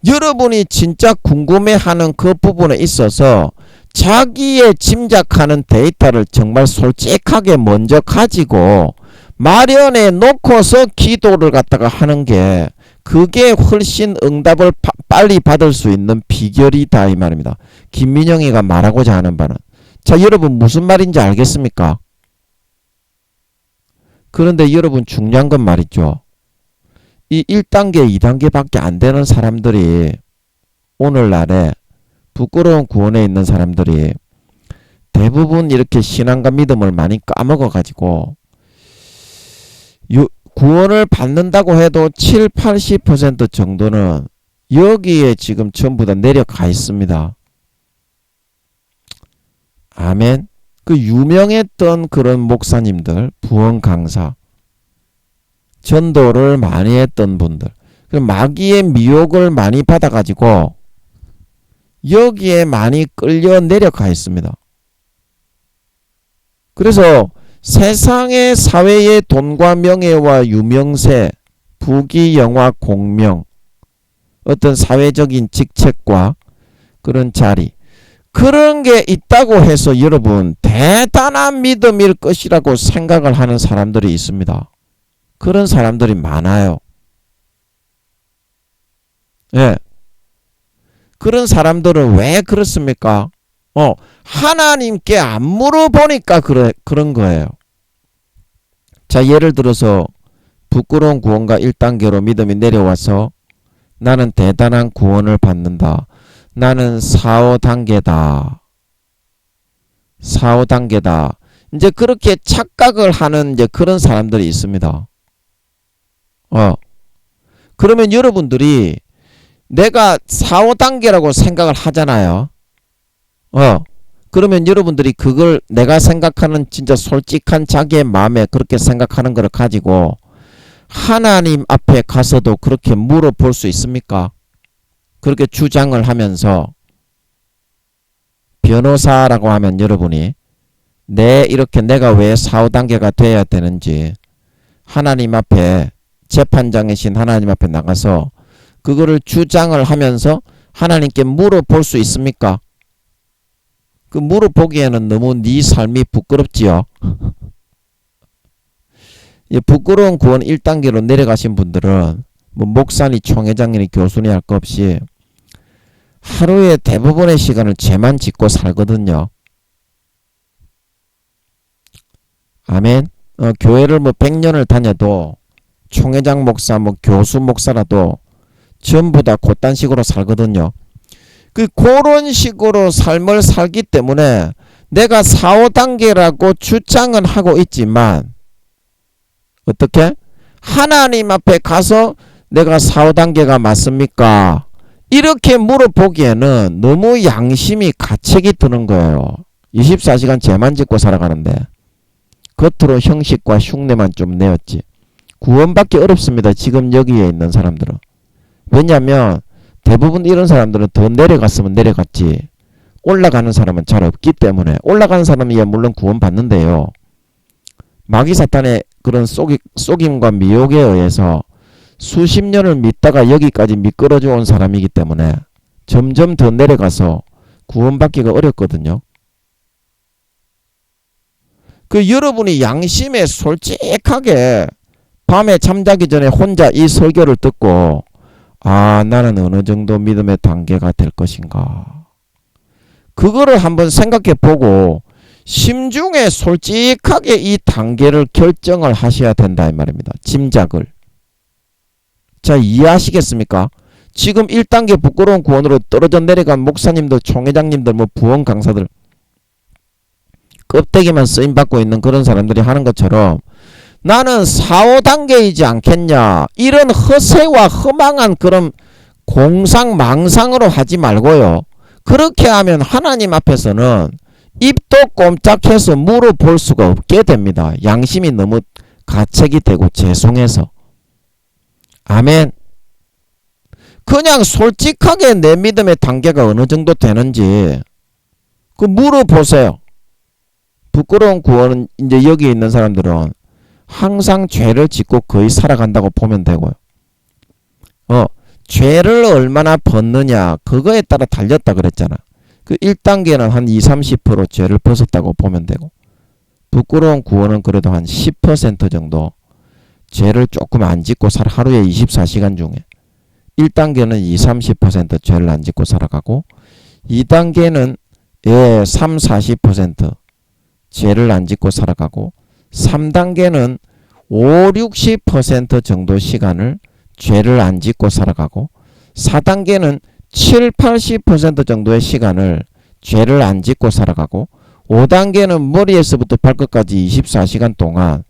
A: 여러분이 진짜 궁금해하는 그 부분에 있어서 자기의 짐작하는 데이터를 정말 솔직하게 먼저 가지고 마련해 놓고서 기도를 갖다가 하는 게 그게 훨씬 응답을 빨리 받을 수 있는 비결이다 이 말입니다. 김민영이가 말하고자 하는 바는. 자, 여러분 무슨 말인지 알겠습니까? 그런데 여러분 중요한 건 말이죠. 이 1단계, 2단계 밖에 안 되는 사람들이 오늘날에 부끄러운 구원에 있는 사람들이 대부분 이렇게 신앙과 믿음을 많이 까먹어가지고 구원을 받는다고 해도 7, 80% 정도는 여기에 지금 전부 다 내려가 있습니다. 아멘. 그 유명했던 그런 목사님들, 부흥 강사, 전도를 많이 했던 분들, 마귀의 미혹을 많이 받아가지고 여기에 많이 끌려 내려가 있습니다. 그래서 세상의 사회의 돈과 명예와 유명세, 부귀, 영화, 공명, 어떤 사회적인 직책과 그런 자리, 그런 게 있다고 해서 여러분 대단한 믿음일 것이라고 생각을 하는 사람들이 있습니다. 그런 사람들이 많아요. 예. 그런 사람들은 왜 그렇습니까? 하나님께 안 물어보니까 그런 거예요. 자, 예를 들어서 부끄러운 구원과 1단계로 믿음이 내려와서 나는 대단한 구원을 받는다. 나는 4, 5단계다. 4, 5단계다. 이제 그렇게 착각을 하는 이제 그런 사람들이 있습니다. 그러면 여러분들이 내가 4, 5단계라고 생각을 하잖아요. 그러면 여러분들이 그걸 내가 생각하는 진짜 솔직한 자기의 마음에 그렇게 생각하는 걸 가지고 하나님 앞에 가서도 그렇게 물어볼 수 있습니까? 그렇게 주장을 하면서 변호사라고 하면 여러분이 이렇게 내가 왜 4, 5단계가 돼야 되는지 하나님 앞에 재판장이신 하나님 앞에 나가서 그거를 주장을 하면서 하나님께 물어볼 수 있습니까? 그 물어보기에는 너무 네 삶이 부끄럽지요. 부끄러운 구원 1단계로 내려가신 분들은 뭐 목사니 총회장이니 교수니 할 것 없이 하루에 대부분의 시간을 죄만 짓고 살거든요. 아멘. 교회를 뭐 100년을 다녀도 총회장 목사 뭐 교수 목사라도 전부 다 그딴 식으로 살거든요. 그런 식으로 삶을 살기 때문에 내가 4, 5단계라고 주장은 하고 있지만 어떻게? 하나님 앞에 가서 내가 4, 5단계가 맞습니까? 이렇게 물어보기에는 너무 양심이 가책이 드는 거예요. 24시간 죄만 짓고 살아가는데 겉으로 형식과 흉내만 좀 내었지. 구원받기 어렵습니다. 지금 여기에 있는 사람들은. 왜냐하면 대부분 이런 사람들은 더 내려갔으면 내려갔지 올라가는 사람은 잘 없기 때문에. 올라가는 사람이야 물론 구원받는데요. 마귀 사탄의 그런 속임과 미혹에 의해서 수십 년을 믿다가 여기까지 미끄러져 온 사람이기 때문에 점점 더 내려가서 구원받기가 어렵거든요. 여러분이 양심에 솔직하게 밤에 잠자기 전에 혼자 이 설교를 듣고 나는 어느 정도 믿음의 단계가 될 것인가. 그거를 한번 생각해 보고 심중에 솔직하게 이 단계를 결정을 하셔야 된다 이 말입니다. 짐작을. 자, 이해하시겠습니까? 지금 1단계 부끄러운 구원으로 떨어져 내려간 목사님들, 총회장님들, 뭐 부원 강사들 껍데기만 쓰임받고 있는 그런 사람들이 하는 것처럼 나는 4, 5단계이지 않겠냐. 이런 허세와 허망한 그런 공상망상으로 하지 말고요. 그렇게 하면 하나님 앞에서는 입도 꼼짝해서 물어볼 수가 없게 됩니다. 양심이 너무 가책이 되고 죄송해서. 아멘. 그냥 솔직하게 내 믿음의 단계가 어느 정도 되는지 물어보세요. 부끄러운 구원은 이제 여기 있는 사람들은 항상 죄를 짓고 거의 살아간다고 보면 되고요. 죄를 얼마나 벗느냐 그거에 따라 달렸다 그랬잖아. 1단계는 한 20-30% 죄를 벗었다고 보면 되고 부끄러운 구원은 그래도 한 10% 정도 죄를 조금 안 짓고 하루에 24시간 중에 1단계는 20-30% 죄를 안 짓고 살아가고 2단계는 30-40% 죄를 안 짓고 살아가고 3단계는 50-60% 정도 시간을 죄를 안 짓고 살아가고 4단계는 70-80% 정도의 시간을 죄를 안 짓고 살아가고 5단계는 머리에서부터 발끝까지 24시간 동안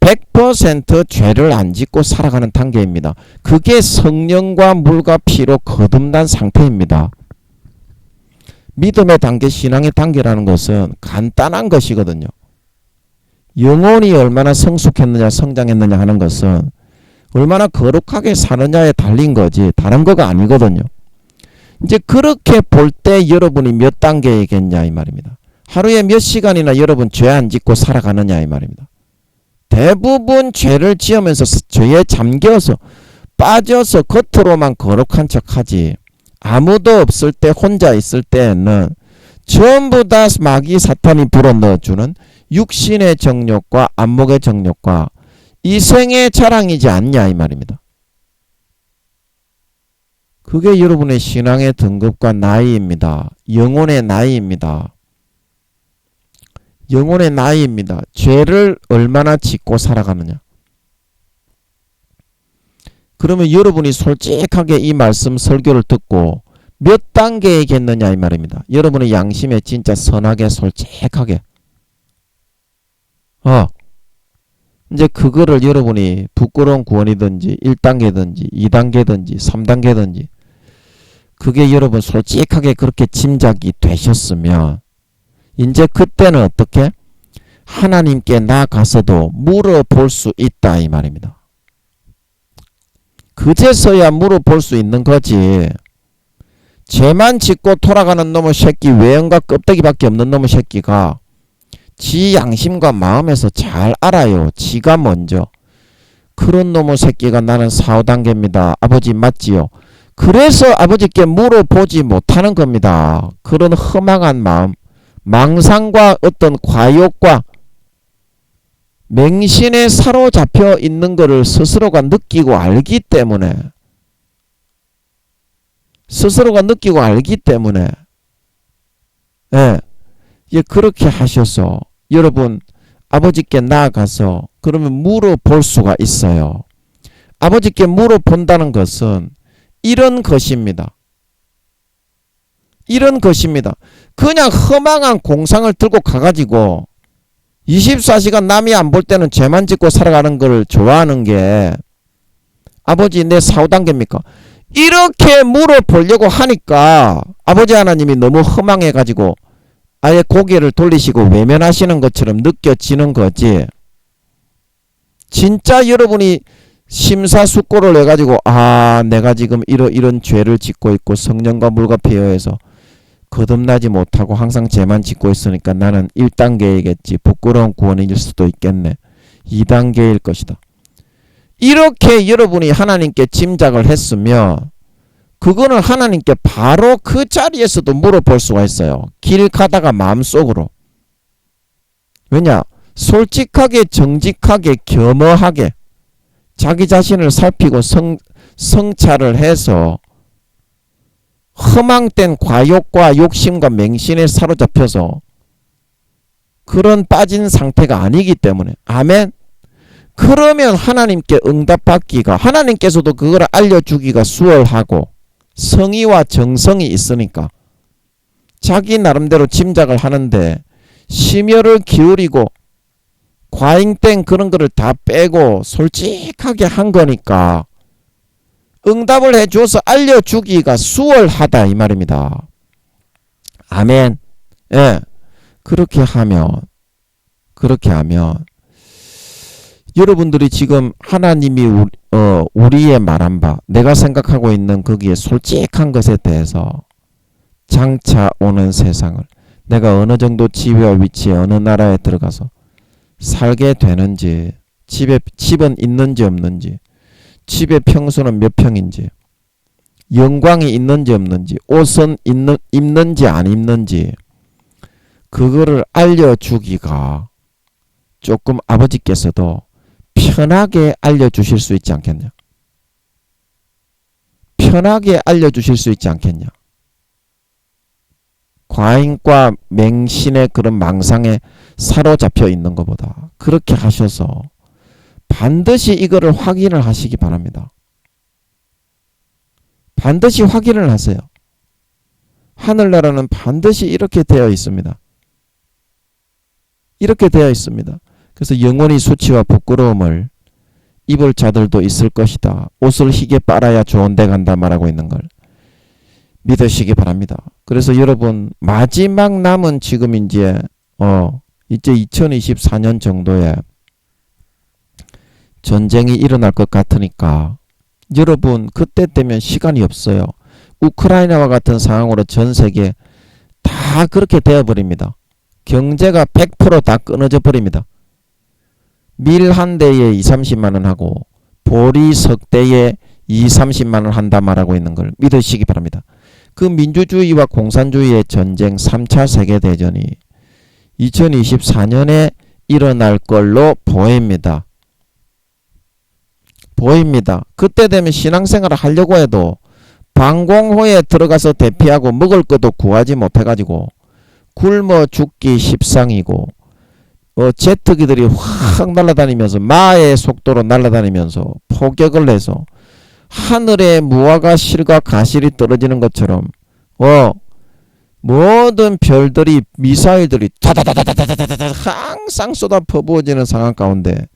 A: 100% 죄를 안 짓고 살아가는 단계입니다. 그게 성령과 물과 피로 거듭난 상태입니다. 믿음의 단계, 신앙의 단계라는 것은 간단한 것이거든요. 영혼이 얼마나 성숙했느냐 성장했느냐 하는 것은 얼마나 거룩하게 사느냐에 달린 거지 다른 거가 아니거든요. 이제 그렇게 볼 때 여러분이 몇 단계이겠냐 이 말입니다. 하루에 몇 시간이나 여러분 죄 안 짓고 살아가느냐 이 말입니다. 대부분 죄를 지으면서 죄에 잠겨서 빠져서 겉으로만 거룩한 척하지 아무도 없을 때 혼자 있을 때는 전부 다 마귀 사탄이 불어넣어주는 육신의 정욕과 안목의 정욕과 이생의 자랑이지 않냐 이 말입니다. 그게 여러분의 신앙의 등급과 나이입니다. 영혼의 나이입니다. 영혼의 나이입니다. 죄를 얼마나 짓고 살아가느냐. 그러면 여러분이 솔직하게 이 말씀 설교를 듣고 몇 단계이겠느냐 이 말입니다. 여러분의 양심에 진짜 선하게 솔직하게 이제 그거를 여러분이 부끄러운 구원이든지 1단계든지 2단계든지 3단계든지 그게 여러분 솔직하게 그렇게 짐작이 되셨으면 이제 그때는 어떻게? 하나님께 나가서도 물어볼 수 있다 이 말입니다. 그제서야 물어볼 수 있는 거지. 죄만 짓고 돌아가는 놈의 새끼 외형과 껍데기밖에 없는 놈의 새끼가 지 양심과 마음에서 잘 알아요. 지가 먼저. 그런 놈의 새끼가 나는 4, 5단계입니다. 아버지 맞지요? 그래서 아버지께 물어보지 못하는 겁니다. 그런 허망한 마음, 망상과 어떤 과욕과 맹신에 사로잡혀 있는 것을 스스로가 느끼고 알기 때문에 예, 예, 그렇게 하셔서 여러분 아버지께 나아가서 그러면 물어볼 수가 있어요. 아버지께 물어본다는 것은 이런 것입니다. 그냥 허망한 공상을 들고 가가지고 24시간 남이 안 볼 때는 죄만 짓고 살아가는 걸 좋아하는 게 아버지 내 사후단계입니까? 이렇게 물어보려고 하니까 아버지 하나님이 너무 허망해가지고 아예 고개를 돌리시고 외면하시는 것처럼 느껴지는 거지. 진짜 여러분이 심사숙고를 해가지고 내가 지금 이런 죄를 짓고 있고 성령과 물과 피여해서 거듭나지 못하고 항상 죄만 짓고 있으니까 나는 1단계이겠지. 부끄러운 구원일 수도 있겠네. 2단계일 것이다. 이렇게 여러분이 하나님께 짐작을 했으면 그거는 하나님께 바로 그 자리에서도 물어볼 수가 있어요. 길 가다가 마음속으로. 왜냐? 솔직하게 정직하게 겸허하게 자기 자신을 살피고 성찰을 해서 허망된 과욕과 욕심과 맹신에 사로잡혀서 그런 빠진 상태가 아니기 때문에. 아멘. 그러면 하나님께 응답받기가, 하나님께서도 그걸 알려주기가 수월하고 성의와 정성이 있으니까 자기 나름대로 짐작을 하는데 심혈을 기울이고 과잉된 그런 거를 다 빼고 솔직하게 한 거니까 응답을 해줘서 알려주기가 수월하다 이 말입니다. 아멘. 예. 그렇게 하면 여러분들이 지금 하나님이 우리의 말한 바 내가 생각하고 있는 거기에 솔직한 것에 대해서 장차 오는 세상을 내가 어느 정도 지위와 위치에 어느 나라에 들어가서 살게 되는지, 집은 있는지 없는지, 집의 평수는 몇 평인지, 영광이 있는지 없는지, 옷은 입는지 안 입는지 그거를 알려주기가 조금 아버지께서도 편하게 알려주실 수 있지 않겠냐? 편하게 알려주실 수 있지 않겠냐? 과잉과 맹신의 그런 망상에 사로잡혀 있는 것보다 그렇게 하셔서 반드시 이거를 확인을 하시기 바랍니다. 반드시 확인을 하세요. 하늘나라는 반드시 이렇게 되어 있습니다. 이렇게 되어 있습니다. 그래서 영원히 수치와 부끄러움을 입을 자들도 있을 것이다. 옷을 희게 빨아야 좋은 데 간다 말하고 있는 걸 믿으시기 바랍니다. 그래서 여러분 마지막 남은 지금 이제 2024년 정도에 전쟁이 일어날 것 같으니까 여러분 그때 되면 시간이 없어요. 우크라이나와 같은 상황으로 전 세계 다 그렇게 되어버립니다. 경제가 100% 다 끊어져 버립니다. 밀 한 대에 2,30만원 하고 보리 석 대에 2,30만원 한다 말하고 있는 걸 믿으시기 바랍니다. 그 민주주의와 공산주의의 전쟁 3차 세계대전이 2024년에 일어날 걸로 보입니다. 그때 되면 신앙생활을 하려고 해도 방공호에 들어가서 대피하고 먹을 것도 구하지 못해가지고 굶어 죽기 십상이고 제트기들이 확 날아다니면서 마의 속도로 날아다니면서 포격을 해서 하늘에 무화과 실과 가실이 떨어지는 것처럼 모든 별들이 미사일들이 다다다다다다다다 항상 쏟아 퍼부어지는 상황 가운데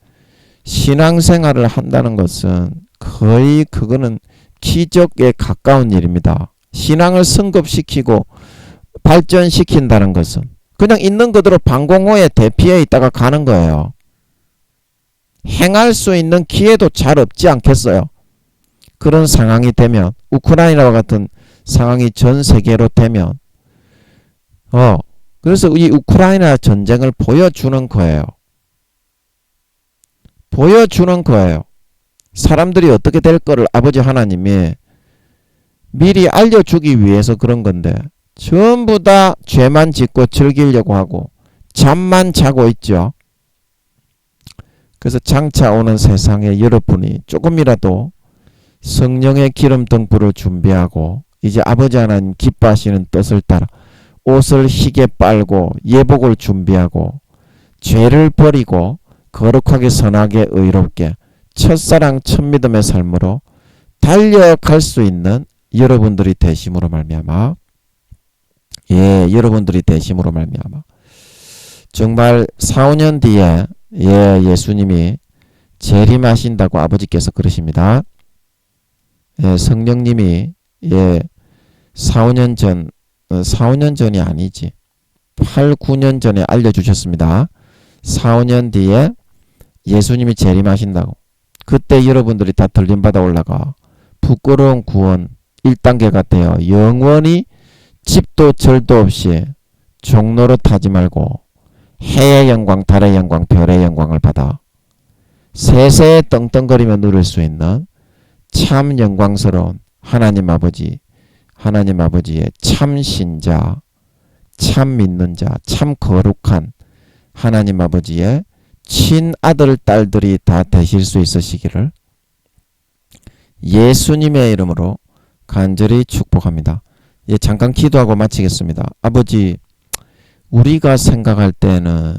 A: 신앙생활을 한다는 것은 거의 그거는 기적에 가까운 일입니다. 신앙을 성급시키고 발전시킨다는 것은 그냥 있는 그대로 방공호에 대피해 있다가 가는 거예요. 행할 수 있는 기회도 잘 없지 않겠어요? 그런 상황이 되면 우크라이나와 같은 상황이 전 세계로 되면 그래서 이 우크라이나 전쟁을 보여주는 거예요. 사람들이 어떻게 될 거를 아버지 하나님이 미리 알려주기 위해서 그런 건데 전부 다 죄만 짓고 즐기려고 하고 잠만 자고 있죠. 그래서 장차 오는 세상에 여러분이 조금이라도 성령의 기름 등불을 준비하고 이제 아버지 하나님 기뻐하시는 뜻을 따라 옷을 희게 빨고 예복을 준비하고 죄를 버리고 거룩하게 선하게 의롭게 첫사랑 첫믿음의 삶으로 달려갈 수 있는 여러분들이 되심으로 말미암아 여러분들이 되심으로 말미암아 정말 4, 5년 뒤에 예수님이 재림하신다고 아버지께서 그러십니다. 성령님이 4, 5년 전이 아니지 8, 9년 전에 알려주셨습니다. 4, 5년 뒤에 예수님이 재림하신다고. 그때 여러분들이 다 들림받아 올라가 부끄러운 구원 1단계가 되어 영원히 집도 절도 없이 종로로 타지 말고 해의 영광, 달의 영광, 별의 영광을 받아 세세에 떵떵거리며 누릴 수 있는 참 영광스러운 하나님 아버지의 참 신자, 참 믿는 자, 참 거룩한 하나님 아버지의 친아들, 딸들이 다 되실 수 있으시기를 예수님의 이름으로 간절히 축복합니다. 잠깐 기도하고 마치겠습니다. 아버지, 우리가 생각할 때는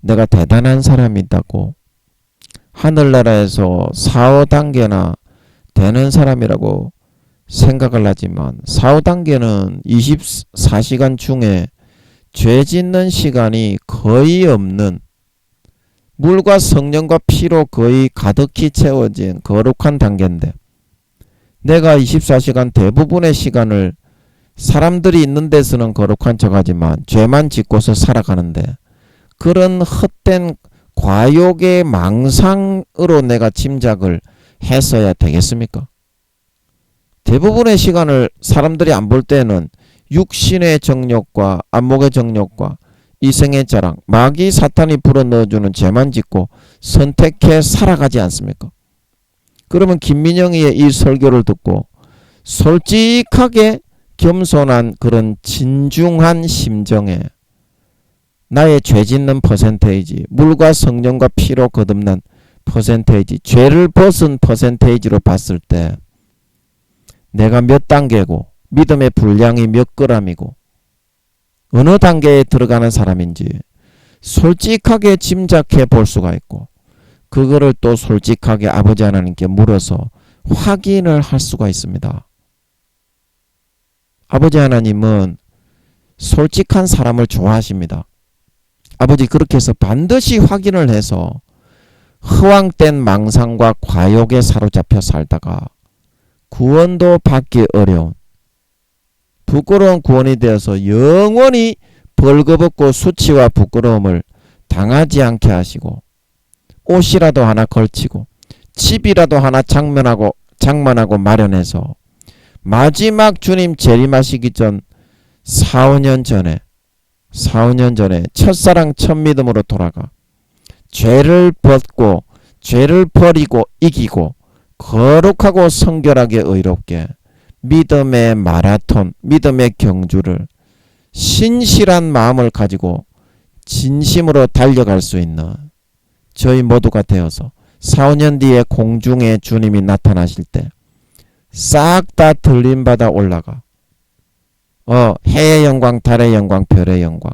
A: 내가 대단한 사람이다고 하늘나라에서 4, 5단계나 되는 사람이라고 생각을 하지만 4, 5단계는 24시간 중에 죄 짓는 시간이 거의 없는 물과 성령과 피로 거의 가득히 채워진 거룩한 단계인데 내가 24시간 대부분의 시간을 사람들이 있는 데서는 거룩한 척하지만 죄만 짓고서 살아가는데 그런 헛된 과욕의 망상으로 내가 짐작을 했어야 되겠습니까? 대부분의 시간을 사람들이 안 볼 때는 육신의 정욕과 안목의 정욕과 이생의 자랑, 마귀 사탄이 불어넣어주는 죄만 짓고 선택해 살아가지 않습니까? 그러면 김민영이의 이 설교를 듣고 솔직하게 겸손한 그런 진중한 심정에 나의 죄 짓는 퍼센테이지, 물과 성령과 피로 거듭난 퍼센테이지, 죄를 벗은 퍼센테이지로 봤을 때 내가 몇 단계고 믿음의 분량이 몇 그램이고 어느 단계에 들어가는 사람인지 솔직하게 짐작해 볼 수가 있고 그거를 또 솔직하게 아버지 하나님께 물어서 확인을 할 수가 있습니다. 아버지 하나님은 솔직한 사람을 좋아하십니다. 아버지, 그렇게 해서 반드시 확인을 해서 허황된 망상과 과욕에 사로잡혀 살다가 구원도 받기 어려운 부끄러운 구원이 되어서 영원히 벌거벗고 수치와 부끄러움을 당하지 않게 하시고 옷이라도 하나 걸치고 집이라도 하나 장만하고 마련해서 마지막 주님 재림하시기 전 4, 5년 전에 첫사랑 첫믿음으로 돌아가 죄를 벗고 죄를 버리고 이기고 거룩하고 성결하게 의롭게 믿음의 마라톤, 믿음의 경주를 신실한 마음을 가지고 진심으로 달려갈 수 있는 저희 모두가 되어서 4, 5년 뒤에 공중에 주님이 나타나실 때 싹 다 들림받아 올라가 해의 영광, 달의 영광, 별의 영광,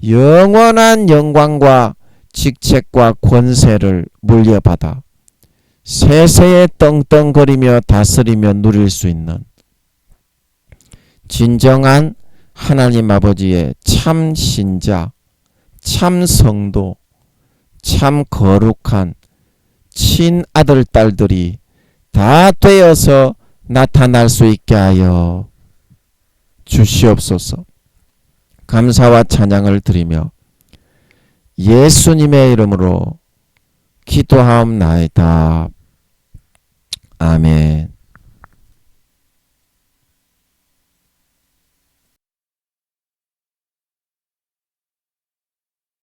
A: 영원한 영광과 직책과 권세를 물려받아 세세에 떵떵거리며 다스리며 누릴 수 있는 진정한 하나님 아버지의 참 신자, 참 성도, 참 거룩한 친아들, 딸들이 다 되어서 나타날 수 있게 하여 주시옵소서. 감사와 찬양을 드리며 예수님의 이름으로 기도하옵나이다. 아멘.